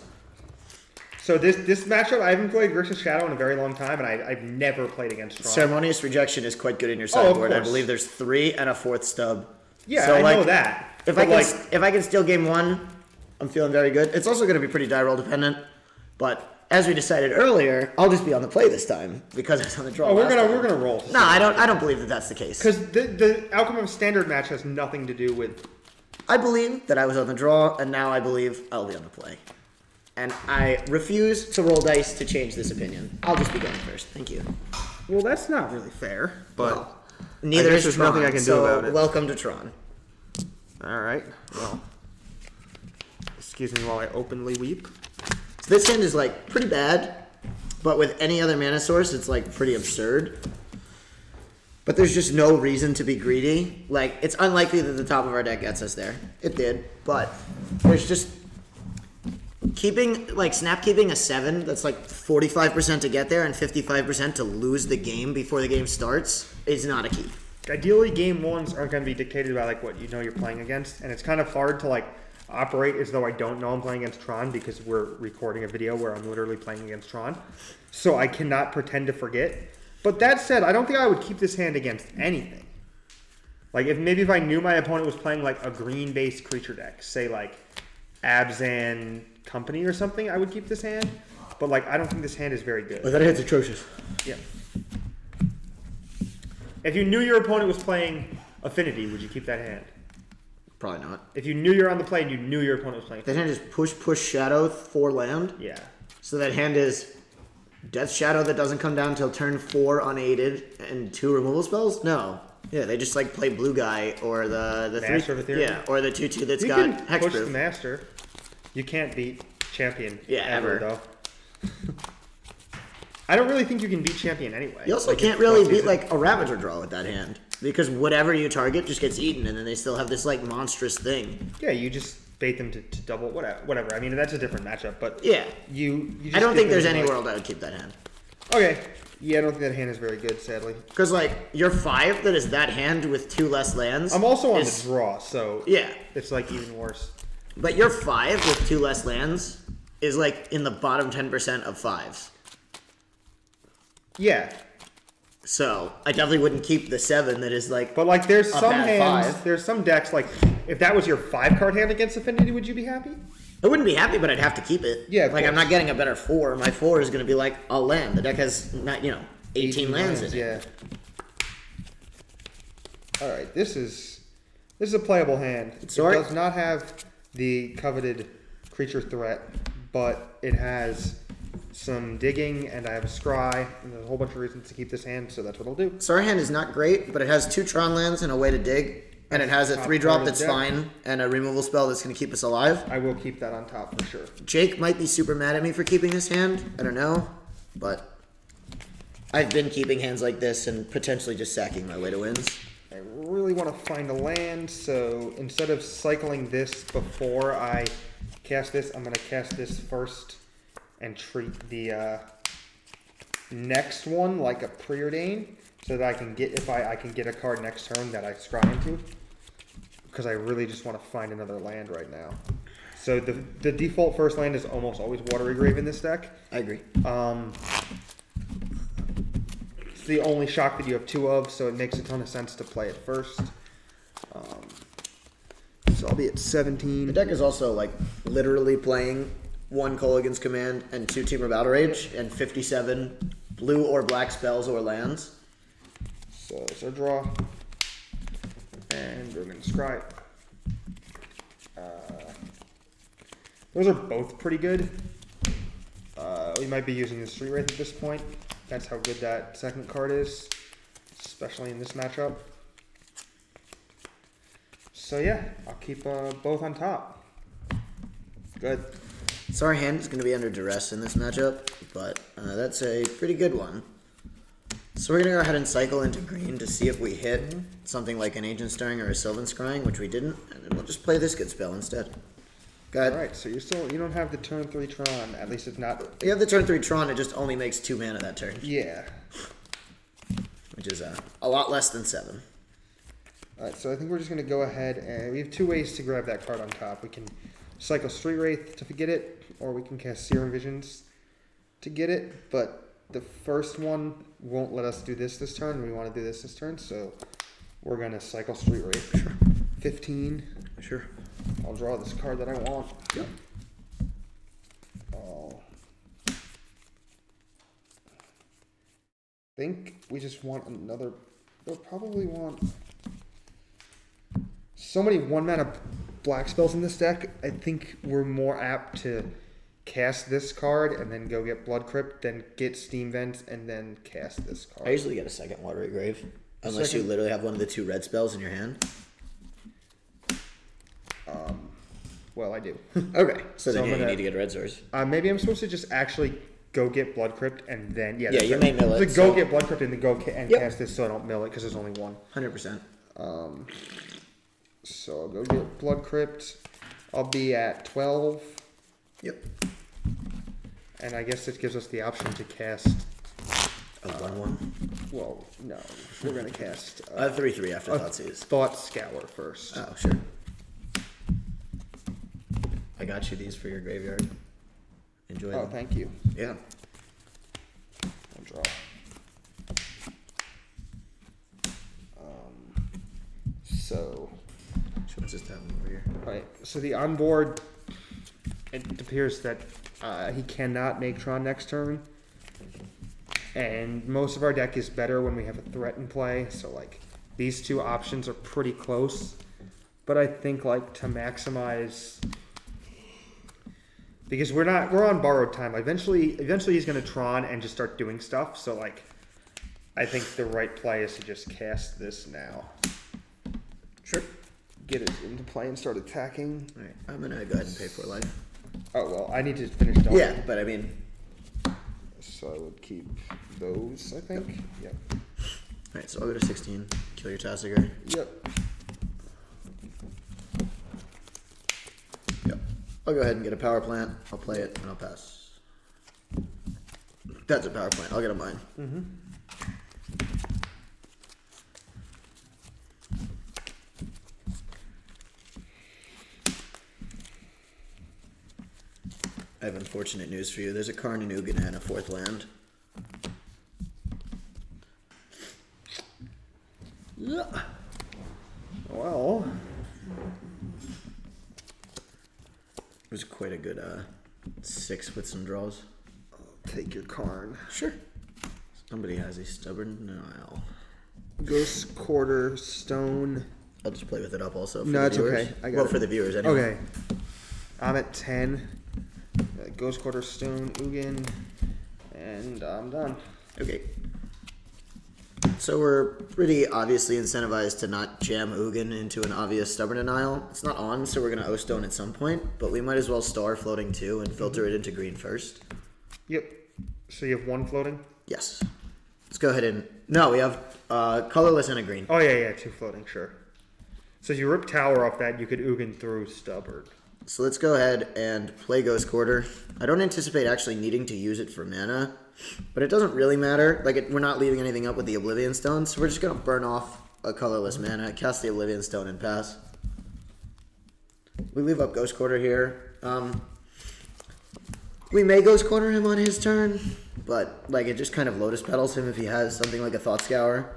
So this matchup, I haven't played Grixis Shadow in a very long time, and I've never played against Tron. Ceremonious Rejection is quite good in your Oh, of sideboard. I course. believe there's 3 and a 4th stub. Yeah, So, I like, know that. If But, I can steal game 1, I'm feeling very good. It's also going to be pretty die roll dependent, but as we decided earlier, I'll just be on the play this time because I was on the draw. oh, we're last gonna time. we're gonna roll. No, I don't believe that that's the case. Because the outcome of a standard match has nothing to do with. I believe that I was on the draw, and now I believe I'll be on the play. And I refuse to roll dice to change this opinion. I'll just be going first. Thank you. Well, that's not really fair, but Well, neither guess is there's Tron, nothing I can do so about it. welcome to Tron. all right. Well, excuse me while I openly weep. So this hand is like pretty bad, but with any other mana source, it's like pretty absurd. But there's just no reason to be greedy. Like, it's unlikely that the top of our deck gets us there. It did, but there's just snap keeping a 7 that's like 45% to get there and 55% to lose the game before the game starts is not a key. Ideally, game ones aren't going to be dictated by like what you know you're playing against, and it's kind of hard to like operate as though I don't know I'm playing against Tron because we're recording a video where I'm literally playing against Tron, so I cannot pretend to forget. But that said, I don't think I would keep this hand against anything. Like if I knew my opponent was playing like a green-based creature deck, say like Abzan Company or something, I would keep this hand. But like I don't think this hand is very good. But that hand's atrocious. Yeah. If you knew your opponent was playing Affinity, would you keep that hand? Probably not. If you knew you're on the play and you knew your opponent was playing That hand is push shadow for land. yeah. So that hand is Death Shadow that doesn't come down until turn 4 unaided and 2 removal spells? No. Yeah, they just like play blue guy or the Master of 3 Ethereum? yeah, or the 2/2 that's You got can push the hexproof. master. You can't beat champion Yeah, ever. though. I don't really think you can beat champion anyway. You also Like, can't it's really plus beat easy. like a Ravager draw with that hand because whatever you target just gets eaten and then they still have this like monstrous thing. Yeah, you just bait them to double whatever. I mean that's a different matchup, but Yeah. you just I don't get think there's them, any like- world I would keep that hand. Okay. Yeah, I don't think that hand is very good, sadly. Because like your 5 that is that hand with 2 less lands. I'm also on is- the draw, so Yeah. it's like even worse. But your 5 with 2 less lands is like in the bottom 10% of 5s. Yeah. So I definitely wouldn't keep the 7 that is like. But like there's A some bad hands, 5. there's some decks like if that was your 5-card hand against Affinity, would you be happy? I wouldn't be happy, but I'd have to keep it. Yeah, of like I'm course. not getting a better 4. My 4 is going to be like a land. The deck has not 18 lands in it. Yeah. All right, this is a playable hand. Sorry? It does not have the coveted creature threat, but it has some digging, and I have a scry, and there's a whole bunch of reasons to keep this hand, so that's what I'll do. So our hand is not great, but it has 2 Tron lands and a way to dig, and it has a Top 3-drop card of that's the deck. fine, and a removal spell that's going to keep us alive. I will keep that on top for sure. Jake might be super mad at me for keeping this hand. I don't know, but I've been keeping hands like this and potentially just sacking my way to wins. I really want to find a land, so instead of cycling this before I cast this, I'm going to cast this first and treat the next one like a preordain, so that I can get, if I can get a card next turn that I scry into, because I really just want to find another land right now. So the default first land is almost always Watery Grave in this deck. I agree. It's the only shock that you have 2 of, so it makes a ton of sense to play it first. So I'll be at 17. The deck is also like literally playing 1 Kolaghan's Command and 2 Temur Battle Rage and 57 blue or black spells or lands. So it's our draw. And we're going to scry. Those are both pretty good. We might be using the Street Wraith at this point. That's how good that second card is, especially in this matchup. So yeah, I'll keep both on top. Good. So our hand is going to be under duress in this matchup, but that's a pretty good one. So we're going to go ahead and cycle into green to see if we hit something like an Ancient Stirring or a Sylvan Scrying, which we didn't, and then we'll just play this good spell instead. Go ahead. Alright, so you don't have the turn 3 Tron, at least it's not. You have the turn 3 Tron, it just only makes 2 mana that turn, Yeah. which is a lot less than 7. Alright, so I think we're just going to go ahead, and we have 2 ways to grab that card on top. We can cycle Street Wraith to get it, or we can cast Serum Visions to get it, but the first one won't let us do this turn. We want to do this turn, so we're going to cycle Street Wraith. Sure. 15. Sure. I'll draw this card that I want. Yep. I think we just want another. We'll probably want so many 1-mana black spells in this deck. I think we're more apt to cast this card and then go get Blood Crypt, then get Steam Vent, and then cast this card. I usually get a second Watery Grave, unless you literally have one of the 2 red spells in your hand. Well, I do. Okay, so then I'm you gonna- need to get a red source. Maybe I'm supposed to just actually go get Blood Crypt and then Yeah, you may mill it, So go so- get Blood Crypt and then go and Yep. cast this, so I don't mill it because there's only one. 100%. So I'll go get Blood Crypt. I'll be at 12, Yep. and I guess it gives us the option to cast. A 1/1. Well, no, we're gonna cast I have 3/3 after Thoughtseize. Thought Scour first. Oh, sure. I got you these for your graveyard. Enjoy Oh, them. thank you. Yeah. I'll draw. So, What's this tab over here? alright, so the onboard, it appears that he cannot make Tron next turn. And most of our deck is better when we have a threat in play, so like these 2 options are pretty close. But I think like to maximize, because we're on borrowed time. Eventually he's gonna Tron and just start doing stuff. So like, I think the right play is to just cast this now. Sure. Get it into play and start attacking. Alright, I'm gonna go ahead and pay for life. Oh well, I need to finish drawing. Yeah, but I mean, So I would keep those, I think. Yep. alright, so I'll go to 16, kill your Tasigur. Yep. Yep. I'll go ahead and get a power plant. I'll play it and I'll pass. That's a power plant. I'll get a mine. Mm-hmm. I have unfortunate news for you. There's a Karnanugan and a 4th land. Well, was quite a good 6 with some draws. Take your Karn. Sure. Somebody has a stubborn denial. Ghost Quarter Stone. I'll just play with it up also. For No, the it's viewers. okay. I got well, it. for the viewers anyway. Okay. I'm at 10. Ghost Quarter Stone, Ugin, and I'm done. Okay. So we're pretty obviously incentivized to not jam Ugin into an obvious stubborn denial. It's not on, so we're going to O-Stone at some point, but we might as well star floating too and filter it into green first. Yep. So you have 1 floating? Yes. Let's go ahead and... No, we have colorless and a green. Oh, yeah, 2 floating, sure. So if you rip Tower off that, you could Ugin through Stubborn. So let's go ahead and play Ghost Quarter. I don't anticipate actually needing to use it for mana, but it doesn't really matter. Like, we're not leaving anything up with the Oblivion Stone, so we're just going to burn off a colorless mana, cast the Oblivion Stone, and pass. We leave up Ghost Quarter here. We may Ghost Quarter him on his turn, but like it just kind of Lotus Petals him if he has something like a Thought Scour.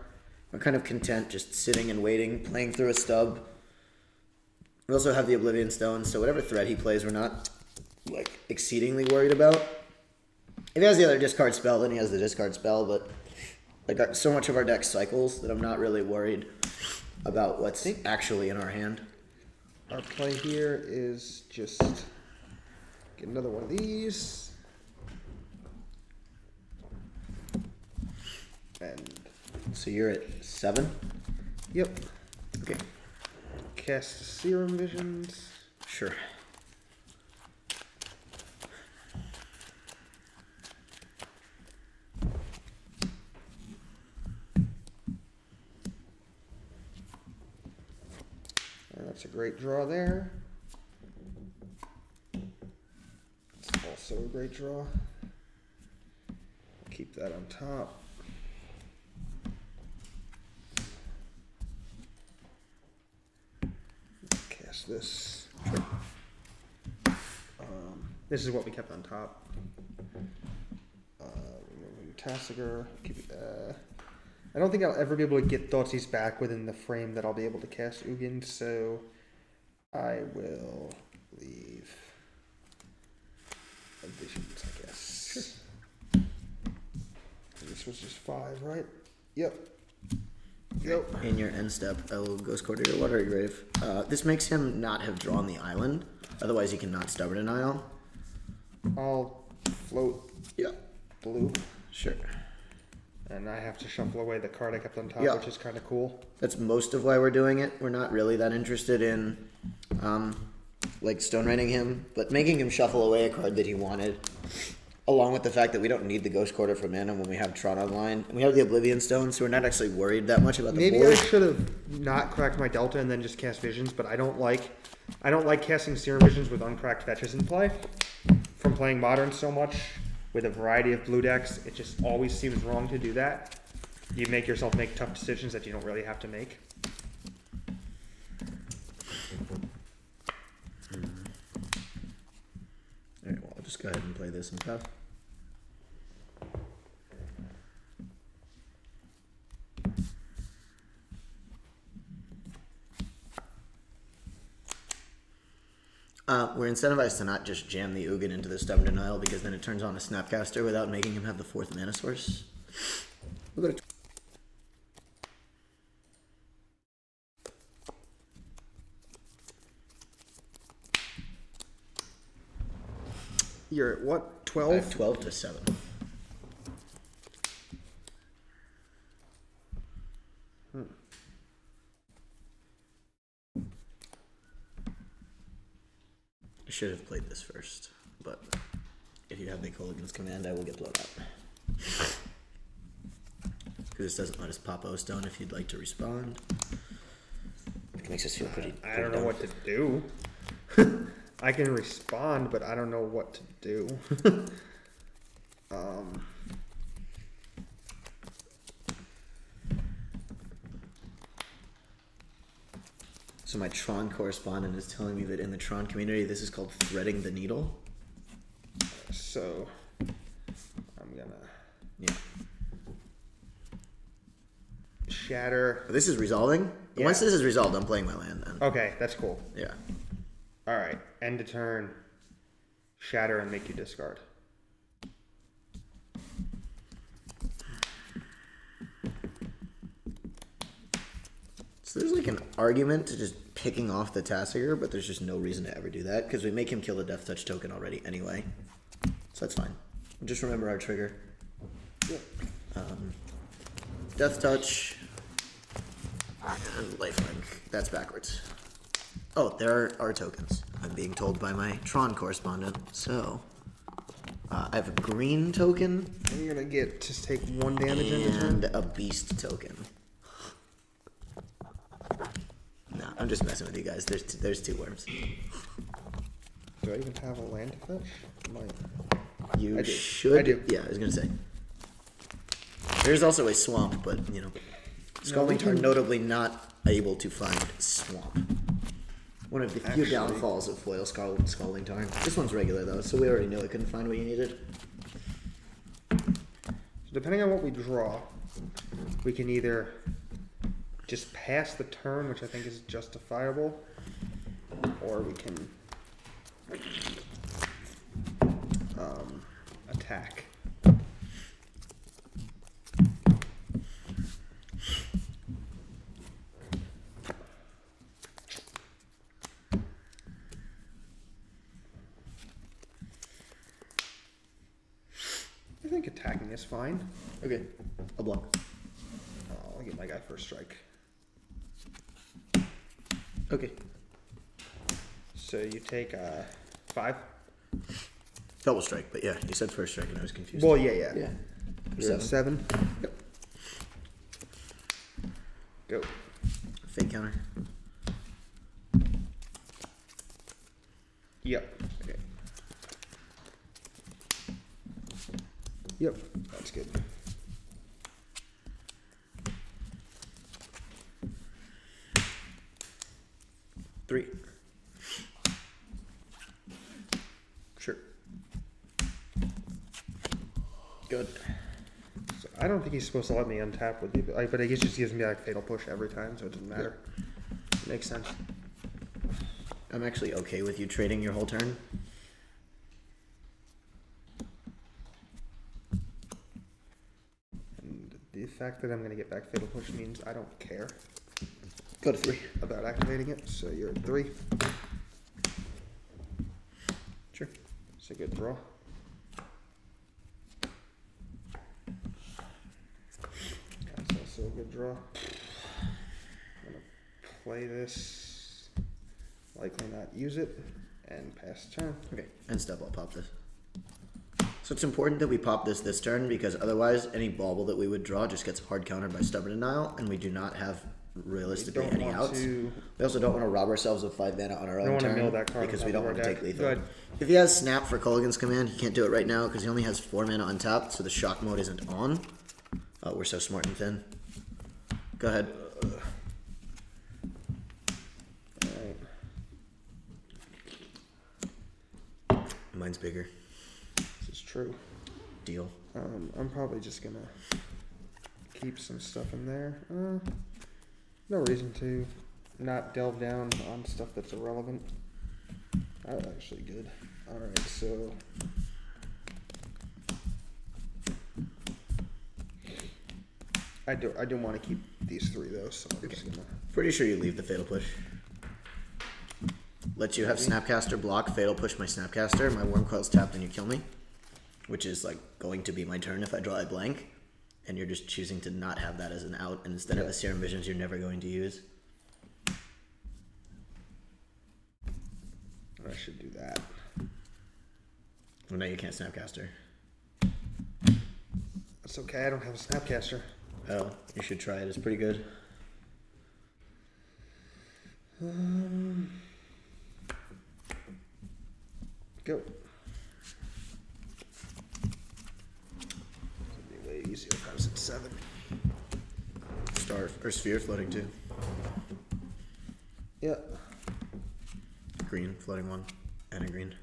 We're kind of content just sitting and waiting, playing through a stub. We also have the Oblivion Stone, so whatever threat he plays, we're not like exceedingly worried about. If he has the other discard spell, then he has the discard spell, but like so much of our deck cycles that I'm not really worried about what's actually in our hand. Our play here is just get another one of these. And So you're at 7? yep, Okay, cast Serum Visions. sure. And that's a great draw there. It's also a great draw. Keep that on top. Cast this. This is what we kept on top. Removing Tassiger. I don't think I'll ever be able to get Thoughtseize back within the frame that I'll be able to cast Ugin, so I will leave a Visions, I guess. Sure. This was just 5, right? Yep. Yep. In your end step, I will Ghost Quarter your Watery Grave. This makes him not have drawn the island. Otherwise, he cannot Stubborn Denial. I'll float Yeah, blue, sure. and I have to shuffle away the card I kept on top, Yeah. which is kind of cool. That's most of why we're doing it. We're not really that interested in, like, Stone Writing him, but making him shuffle away a card that he wanted, along with the fact that we don't need the Ghost Quarter for mana when we have Tron online. And we have the Oblivion Stone, so we're not actually worried that much about the Maybe board. I should have not cracked my Delta and then just cast Visions, but I don't like casting Serum Visions with uncracked fetches in play. From playing Modern so much with a variety of blue decks, it just always seems wrong to do that. You make yourself make tough decisions that you don't really have to make. Alright, well, I'll just go ahead and play this and pass. We're incentivized to not just jam the Ugin into the Stubborn Denial because then it turns on a Snapcaster without making him have the 4th mana source. We'll go to You're at what? I have 12? 12 to 7. I should have played this first, but if you have the Colligan's Command, I will get blown up. Because this doesn't let us pop O-Stone if you'd like to respond. It makes us feel pretty I don't know dumb. what to do. I can respond, but I don't know what to do. So my Tron correspondent is telling me that in the Tron community, this is called threading the needle. So I'm gonna Yeah. shatter. But this is resolving. Yeah. Once this is resolved, I'm playing my land then. Okay, that's cool. Yeah. All right, end of turn. shatter and make you discard. So there's like an argument to just picking off the Tasigur, but there's just no reason to ever do that because we make him kill the Death Touch token already anyway. So that's fine. Just remember our trigger. Yeah. Death Touch and Lifelink. That's backwards. Oh, there are our tokens. I'm being told by my Tron correspondent. So I have a green token And you're gonna get just take 1 damage in turn. and a beast token. No, I'm just messing with you guys. There's 2 worms. Do I even have a land to fetch? Might. You I do. should. I do. Yeah, I was gonna say. There's also a swamp, but you know, Scalding Tarn notably not able to find swamp. One of the few Actually- downfalls of foil Scalding Tarn. This one's regular though, so we already knew it couldn't find what you needed. So depending on what we draw, we can either just pass the turn, which I think is justifiable, or we can attack. I think attacking is fine. Okay, I'll block. I'll get my guy first strike. Okay, So you take 5. double strike, but yeah, you said first strike and I was confused. Well, yeah. yeah. So 7. Yep. Go. Fake counter. Yep. Okay. Yep. That's good. Three. Sure. Good. So I don't think he's supposed to let me untap with the, but I guess just gives me like fatal push every time, so it doesn't matter. Makes sense. I'm actually okay with you trading your whole turn. And the fact that I'm going to get back fatal push means I don't care Go to 3. about activating it. So you're at 3. Sure. It's a good draw. That's also a good draw. I'm going to play this, likely not use it, and pass turn. Okay, and step, I'll pop this. So it's important that we pop this turn because otherwise any bauble that we would draw just gets hard countered by Stubborn Denial, and we do not have realistically Don't any want outs. to- We also don't want to rob ourselves of 5 mana on our Don't own wanna turn mill that card because on we top don't of want to our take deck. lethal. Good. If he has Snap for Culligan's Command, he can't do it right now because he only has 4 mana untapped, so the shock mode isn't on. Oh, we're so smart and thin. Go ahead. Alright, Mine's bigger. this is true. Deal. I'm probably just gonna keep some stuff in there. No reason to not delve down on stuff that's irrelevant. That's actually good. Alright, so I do want to keep these 3 though, so I'm just gonna Pretty sure you leave the Fatal Push. Let you have Snapcaster block, Fatal Push my Snapcaster, my Wormcoil's tapped and you kill me. Which is like going to be my turn if I draw a blank. And you're just choosing to not have that as an out, and instead of a Serum Visions you're never going to use. I should do that. Well, no, you can't Snapcaster. That's okay, I don't have a Snapcaster. Oh, you should try it, it's pretty good. Go. It'd be way easier if I was at 7. Star, or Sphere floating too. Yeah. Green, floating 1, and a green.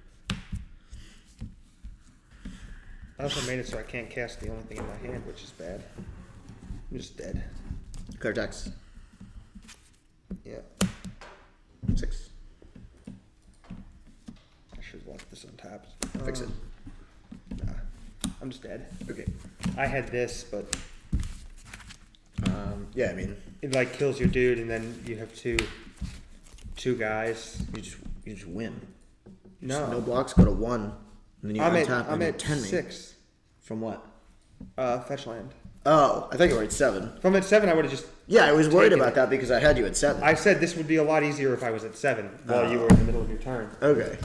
I also made it so I can't cast the only thing in my hand, which is bad. I'm just dead. Clear attacks. Yeah. 6. I should have left this untapped. fix it. Nah, I'm just dead. Okay. I had this, but Yeah, I mean, it like kills your dude, and then you have two guys. you just win. No, No blocks, go to 1. And then you I'm untap at and you 10 me. 6. From what? Fetch land. Oh, I thought you were at 7. If I'm at 7, I would have just. Yeah, I was worried Taking about it. that because I had you at 7. I said this would be a lot easier if I was at 7 while you were in the middle of your turn. Okay.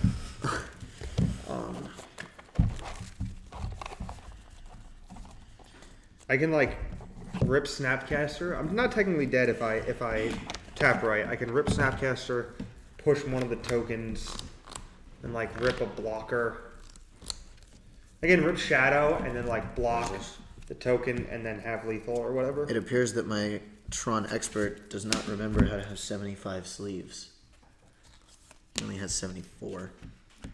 I can like rip Snapcaster. I'm not technically dead if I tap right. I can rip Snapcaster, push one of the tokens, and like rip a blocker. I can rip Shadow and then like block the token and then have lethal or whatever. It appears that my Tron expert does not remember how to have 75 sleeves. He only has 74.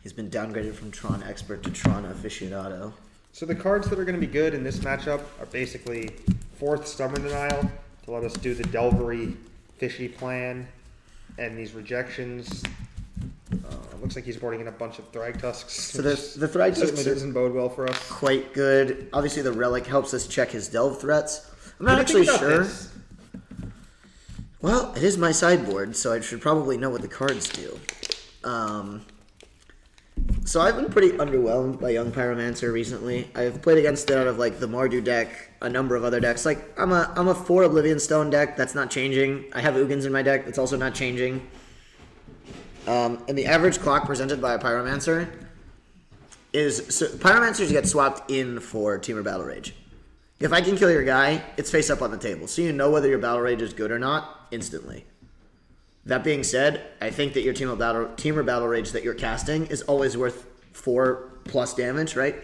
He's been downgraded from Tron expert to Tron aficionado. So the cards that are going to be good in this matchup are basically 4th Stubborn Denial to let us do the Delvery Fishy plan and these rejections. Looks like he's boarding in a bunch of Thragtusks. So the Thragtusks certainly doesn't bode well for us. quite good. Obviously, the Relic helps us check his Delve threats. I'm What not do you actually think about sure. this? Well, it is my sideboard, so I should probably know what the cards do. So I've been pretty underwhelmed by Young Pyromancer recently. I've played against it out of like the Mardu deck, a number of other decks. Like I'm a 4 Oblivion Stone deck. That's not changing. I have Ugins in my deck. That's also not changing. And the average clock presented by a Pyromancer is so Pyromancers get swapped in for Temur Battle Rage. If I can kill your guy, it's face up on the table, so you know whether your Battle Rage is good or not instantly. That being said, I think that your Temur Battle Rage that you're casting is always worth 4+ damage, right?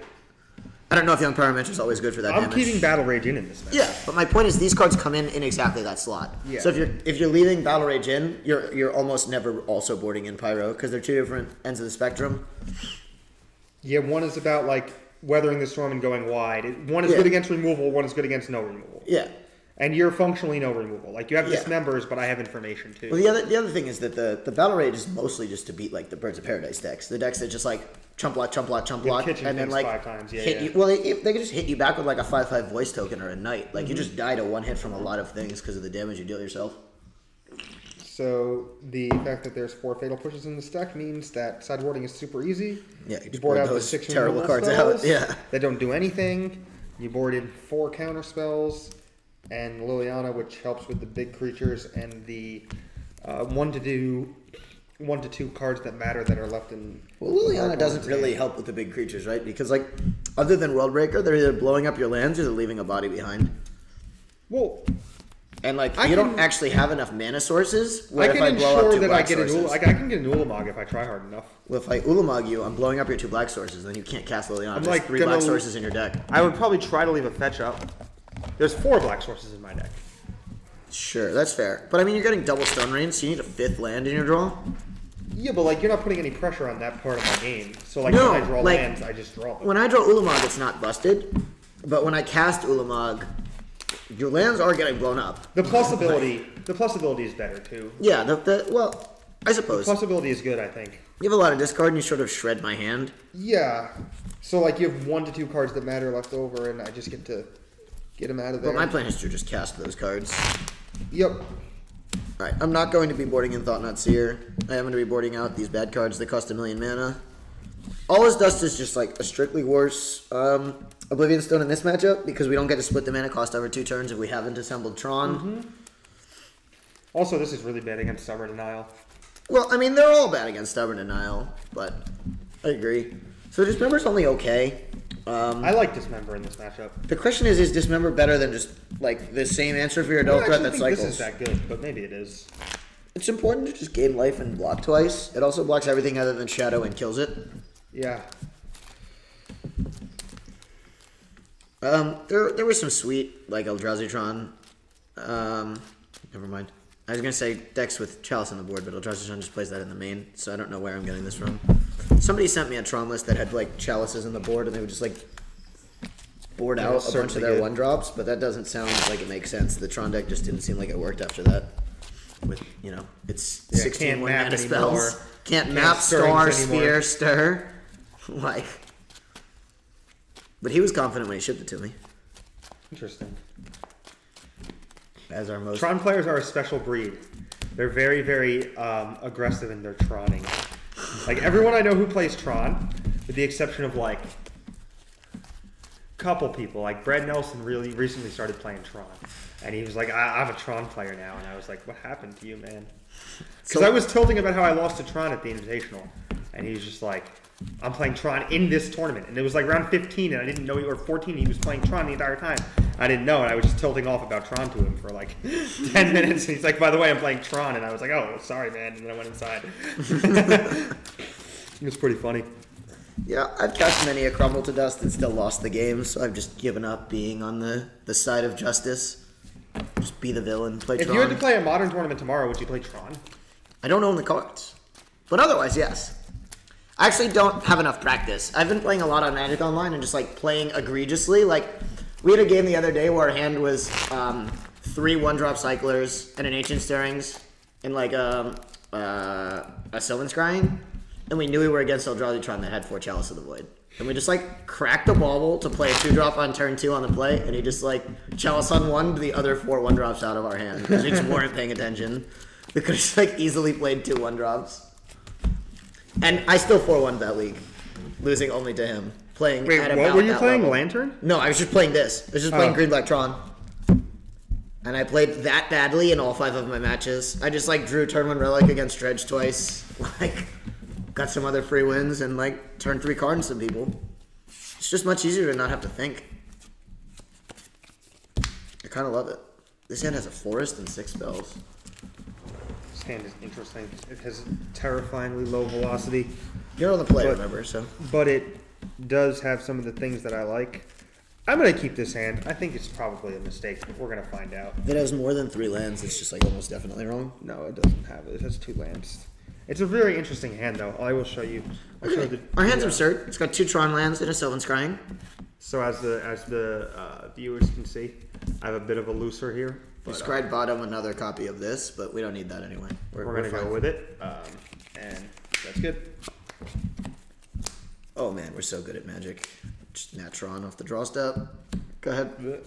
I don't know if Young Pyromancer is always good for that I'm damage. keeping Battle Rage in this match. Yeah, but my point is these cards come in exactly that slot. Yeah. So if you're leaving Battle Rage in, you're almost never also boarding in Pyro because they're 2 different ends of the spectrum. Yeah, one is about like weathering the storm and going wide. One is Yeah. good against removal, one is good against no removal. Yeah. And you're functionally no removal. Like you have Yeah. dismembers, but I have information too. Well, the other thing is that the Battle Rage is mostly just to beat like the Birds of Paradise decks. The decks that just like chump block, kitchen and then things like 5 times. Yeah, hit yeah. you. Well, they can just hit you back with like a 5/5 voice token or a knight. Like you just die to 1 hit from a lot of things because of the damage you deal yourself. So the fact that there's 4 fatal pushes in this deck means that sideboarding is super easy. Yeah, You board out the those 6 terrible removal cards out. spells Yeah. that don't do anything. You board in 4 counter spells and Liliana, which helps with the big creatures and the 1 to 2 cards that matter that are left in. Well, Liliana doesn't really help with the big creatures, right? Because like other than Worldbreaker, they're either blowing up your lands or they're leaving a body behind. Well, And like I you don't can- actually have enough mana sources. I Where can if I blow up ensure 2 that I black get sources, I can get an Ulamog if I try hard enough. well, if I Ulamog you, I'm blowing up your 2 black sources, then you can't cast Liliana. I'm, There's like, 3 black gonna- sources in your deck. I would probably try to leave a fetch up. There's 4 black sources in my deck. Sure, that's fair. But I mean, you're getting double Stone Rain, so you need a 5th land in your draw. Yeah, but like you're not putting any pressure on that part of my game. So like No, when I draw like, lands, I just draw them. When I draw Ulamog, it's not busted. But when I cast Ulamog, your lands are getting blown up. The plus ability is better too. Yeah, well, I suppose. Plus ability is good, I think. You have a lot of discard and you sort of shred my hand. Yeah. So like you have 1 to 2 cards that matter left over, and I just get to get them out of there. But my plan is to just cast those cards. Yep. Alright, I'm not going to be boarding in Thought-Knot Seer. I am going to be boarding out these bad cards that cost 1,000,000 mana. All his dust is just like a strictly worse Oblivion Stone in this matchup because we don't get to split the mana cost over 2 turns if we haven't assembled Tron. Also, this is really bad against Stubborn Denial. Well, I mean, they're all bad against Stubborn Denial, but I agree. So Dismember's only okay. I like Dismember in this matchup. The question is Dismember better than just like the same answer for your I Adult don't Threat actually that think cycles? this is that good, but maybe it is. It's important to just gain life and block twice. It also blocks everything other than Shadow and kills it. Yeah. There was some sweet, like Eldrazi-Tron. Never mind. I was gonna say decks with Chalice on the board, but Eldrazi-Tron just plays that in the main, so I don't know where I'm getting this from. Somebody sent me a Tron list that had like Chalices on the board, and they would just like board Yeah, out a bunch certainly of their good. 1-drops, but that doesn't sound like it makes sense. The Tron deck just didn't seem like it worked after that. With, you know, it's Yeah, 16 can't 1 map mana anymore. spells. Can't Can't map, stir star, things anymore. sphere, stir. Like, But he was confident when he shipped it to me. Interesting. As our most. Tron players are a special breed. They're very, very aggressive in their Troning. Like, everyone I know who plays Tron, with the exception of, like, couple people. Like, Brad Nelson really recently started playing Tron. And he was like, I'm a Tron player now. And I was like, what happened to you, man? Because I was tilting about how I lost to Tron at the Invitational. And he was just like, I'm playing Tron in this tournament. And it was like round 15, and I didn't know, or 14, he was playing Tron the entire time. I didn't know, and I was just tilting off about Tron to him for like 10 minutes. And he's like, by the way, I'm playing Tron. And I was like, oh, sorry, man. And then I went inside. It was pretty funny. Yeah, I've cast many a Crumble to Dust and still lost the game, so I've just given up being on the side of justice. Just be the villain, play If Tron. you had to play a Modern tournament tomorrow, would you play Tron? I don't own the cards. But otherwise, yes. I actually don't have enough practice. I've been playing a lot on Magic Online and just like playing egregiously. Like, we had a game the other day where our hand was 3 1-drop cyclers and an Ancient Stirrings and like a Sylvan Scrying. And we knew we were against Eldrazi that had 4 Chalice of the Void. And we just like cracked the bauble to play a 2-drop on turn 2 on the play, and he just like Chalice on 1 to the other 4 1-drops out of our hand because we just weren't paying attention. We could have like easily played 2 1-drops. And I still 4-1 that league, losing only to him. Playing Wait, at what about were you that playing? level. Lantern? No, I was just playing this. I was just playing Oh. Green Black Tron. And I played that badly in all 5 of my matches. I just like drew turn 1 Relic against Dredge twice. Like, got some other free wins and like turned 3 cards some people. It's just much easier to not have to think. I kind of love it. This hand has a forest and 6 spells. This hand is interesting. It has terrifyingly low velocity, You're on the play, But- remember? So but it does have some of the things that I like. I'm going to keep this hand. I think it's probably a mistake, but we're going to find out. if it has more than 3 lands, it's just like almost definitely wrong. No, it doesn't have it. It has 2 lands. It's a very interesting hand, though. I will show you. I'll show the, Our hand's the, absurd. It's got 2 Tron lands and a Sylvan Scrying. So as the viewers can see, I have a bit of a looser here. We But, scried bottom another copy of this, but we don't need that anyway. we're going to go fine. with it, and that's good. Oh man, we're so good at Magic. Just Natron off the draw step. Go ahead. No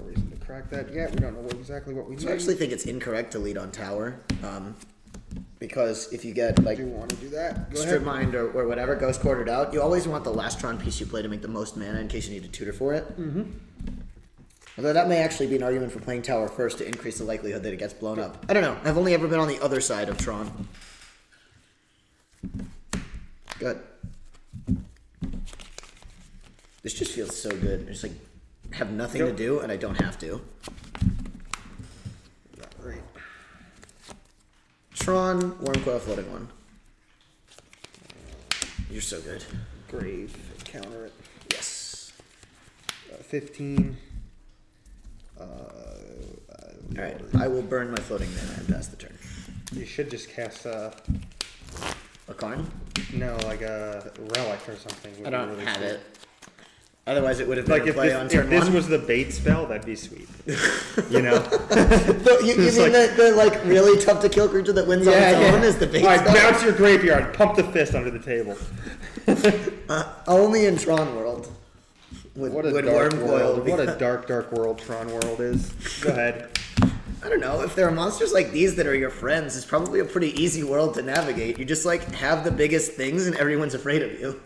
reason to crack that yet. We don't know exactly what we need. So I actually think it's incorrect to lead on tower, because if you get like do you want to do that? Go Strip ahead. Mind or whatever, Ghost Quartered out, you always want the last Tron piece you play to make the most mana in case you need to tutor for it. Mm-hmm. Although that may actually be an argument for playing tower first to increase the likelihood that it gets blown up. I don't know. I've only ever been on the other side of Tron. Good. This just feels so good. I just like have nothing to Yep. do and I don't have to. Not great. Tron, Wormcoil, Floating One. You're so good. Grave. Counter it. Yes. 15. Alright, I will burn my floating mana and pass the turn. You should just cast A Karn? no, like a relic or something. would I be don't really have sweet. it. Otherwise, it would have been Like a play on turn if this one. was the bait spell, that'd be sweet. You know? You It's mean like- the like really tough to kill creature that wins on its own is the bait All right, spell? bounce your graveyard. Pump the fist under the table. Only in Tron world. With, What a with dark Wormcoil world. be- What a dark world Tron world is. Go ahead. I don't know. If there are monsters like these that are your friends, it's probably a pretty easy world to navigate. You just like have the biggest things and everyone's afraid of you.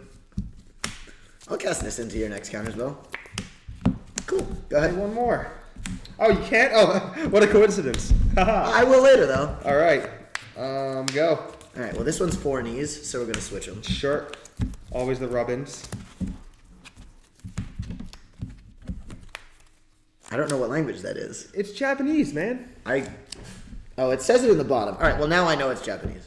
I'll cast this into your next counterspell. Cool. Go Hey, ahead. one more. Oh, you can't? Oh, what a coincidence. Haha. I will later though. All right. Go. All right. Well, this one's 4 knees, so we're gonna switch them. Sure. Always the rubbins. I don't know what language that is. It's Japanese, man. Oh, it says it in the bottom. All right. Well, now I know it's Japanese.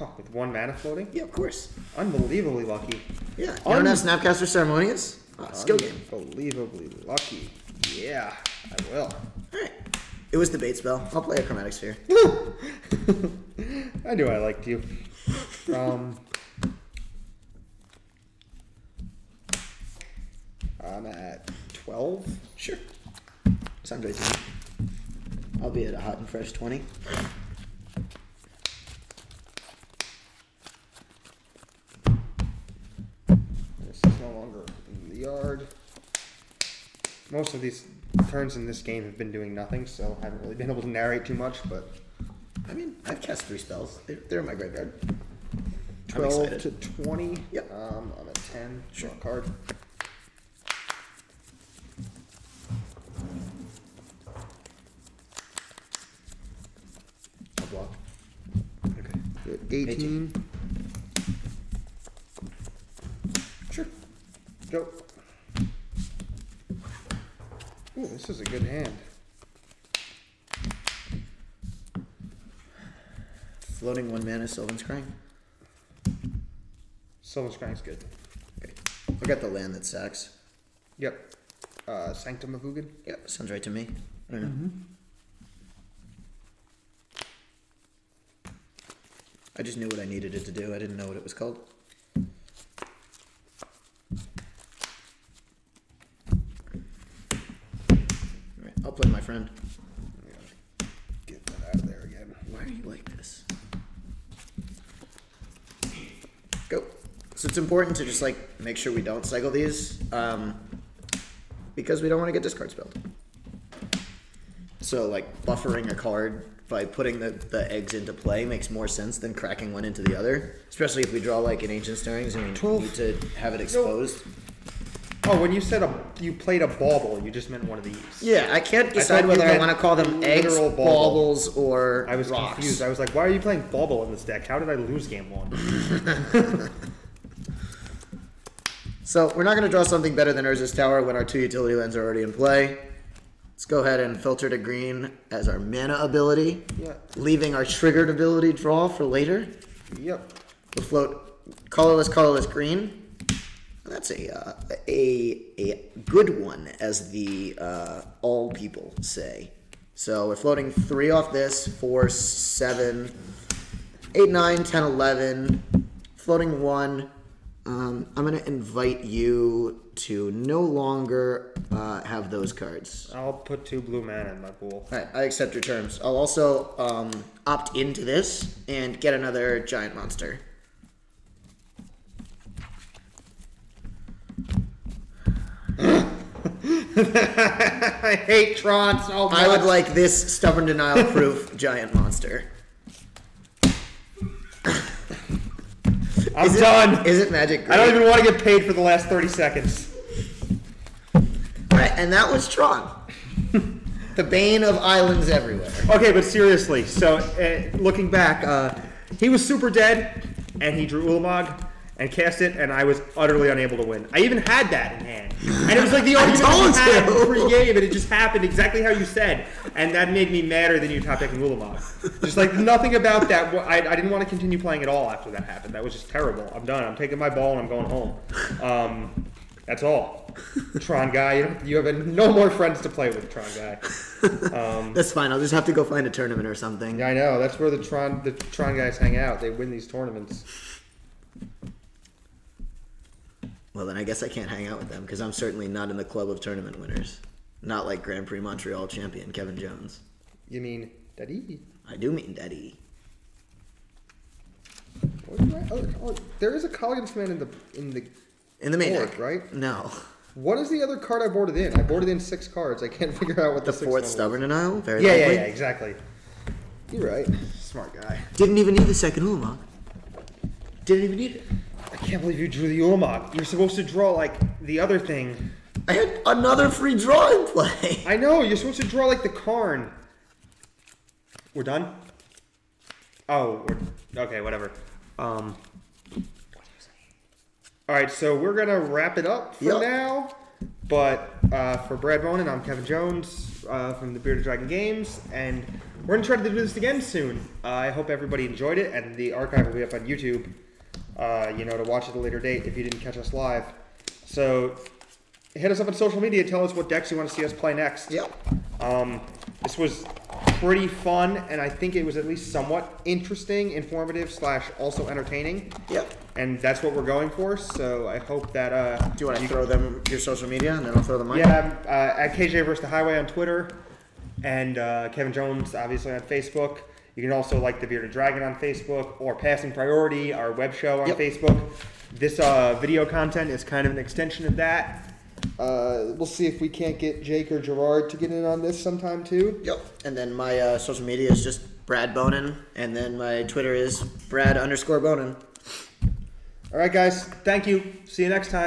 Oh, with 1 mana floating? Yeah, of course. Unbelievably lucky. Yeah. You don't have Snapcaster Ceremonious? Skill game. Unbelievably lucky. Yeah, I will. All right. It was the bait spell. I'll play a Chromatic Sphere. I knew I liked you. I'm at 12. Sure. Sounds great to me. I'll be at a hot and fresh 20. most of these turns in this game have been doing nothing, so I haven't really been able to narrate too much, but... I mean, I've cast 3 spells. They're in my graveyard. 12 to 20. Yep. I'm at 10. Sure. Draw a card. I'll block. Okay. 18. Sure. Go. Ooh, this is a good hand. Floating 1 mana, Sylvan Scrying. Sylvan Scrying's good. Okay. I got the land that sacks. Yep. Sanctum of Ugin. Yep, sounds right to me. I don't know. Mm-hmm. I just knew what I needed it to do. I didn't know what it was called. Alright, I'll play my friend. Get that out of there again. Why are you like this? Go. So it's important to just like make sure we don't cycle these, because we don't want to get discard spelled. So like buffering a card by putting the eggs into play makes more sense than cracking one into the other, especially if we draw like an Ancient Stirrings and we 12. need to have it exposed. Oh, when you said you played a bauble, you just meant one of these. Yeah, I can't decide thought you whether I meant want to call them eggs, literal bauble. baubles, or I was rocks. confused. I was like, why are you playing bauble in this deck? How did I lose game 1? So we're not going to draw something better than Urza's Tower when our 2 utility lands are already in play. Let's go ahead and filter to green as our mana ability, Yeah. leaving our triggered ability draw for later. Yep. We'll float colorless green. That's a good one, as the all people say. So we're floating 3 off this, 4, 7, 8, 9, 10, 11. Floating 1. I'm going to invite you to no longer have those cards. I'll put 2 blue mana in my pool. All right, I accept your terms. I'll also opt into this and get another giant monster. I hate Tron so much. I would like this stubborn denial proof giant monster. I'm done. Is it Magic Green? I don't even want to get paid for the last 30 seconds. Right, and that was Tron. The bane of islands everywhere. Okay, but seriously, so looking back, he was super dead, and he drew Ulamog and cast it, and I was utterly unable to win. I even had that in hand. And it was like the argument we had pre-game, and it just happened exactly how you said. And that made me madder than you top decking Ulamog. Just like nothing about that. I didn't want to continue playing at all after that happened. That was just terrible. I'm done. I'm taking my ball and I'm going home. That's all. Tron guy, you have no more friends to play with, Tron guy. That's fine. I'll just have to go find a tournament or something. Yeah, I know. That's where the Tron guys hang out. They win these tournaments. Well, then I guess I can't hang out with them because I'm certainly not in the club of tournament winners. Not like Grand Prix Montreal champion Kevin Jones. You mean Daddy? I do mean Daddy. There is a Colligan's Command In the main board, deck, right? No. What is the other card I boarded in? I boarded in 6 cards. I can't figure out what The the 6th fourth one was. stubborn denial. Very Yeah, likely. yeah, exactly. You're right. Smart guy. Didn't even need the second Ulamog. Didn't even need it. I can't believe you drew the Ulamog. You're supposed to draw like the other thing. I had another free draw in play. I know. You're supposed to draw like the Karn. We're done? Oh, okay, whatever. Alright, so we're going to wrap it up for now. But for Brad Bonin, I'm Kevin Jones from the Bearded Dragon Games. And we're going to try to do this again soon. I hope everybody enjoyed it. And the archive will be up on YouTube, to watch at a later date if you didn't catch us live. So hit us up on social media. Tell us what decks you want to see us play next. Yep. This was pretty fun, and I think it was at least somewhat interesting, informative, / also entertaining. Yep. And that's what we're going for, so I hope that... Do you want to throw them your social media, and then I'll throw them mine? Yeah, at KJ vs. the Highway on Twitter, and Kevin Jones, obviously, on Facebook. You can also like The Bearded Dragon on Facebook, or Passing Priority, our web show on Facebook. This video content is kind of an extension of that. We'll see if we can't get Jake or Gerard to get in on this sometime too. Yep. And then my social media is just Brad Bonin, and then my Twitter is Brad_Bonin. All right, guys. Thank you. See you next time.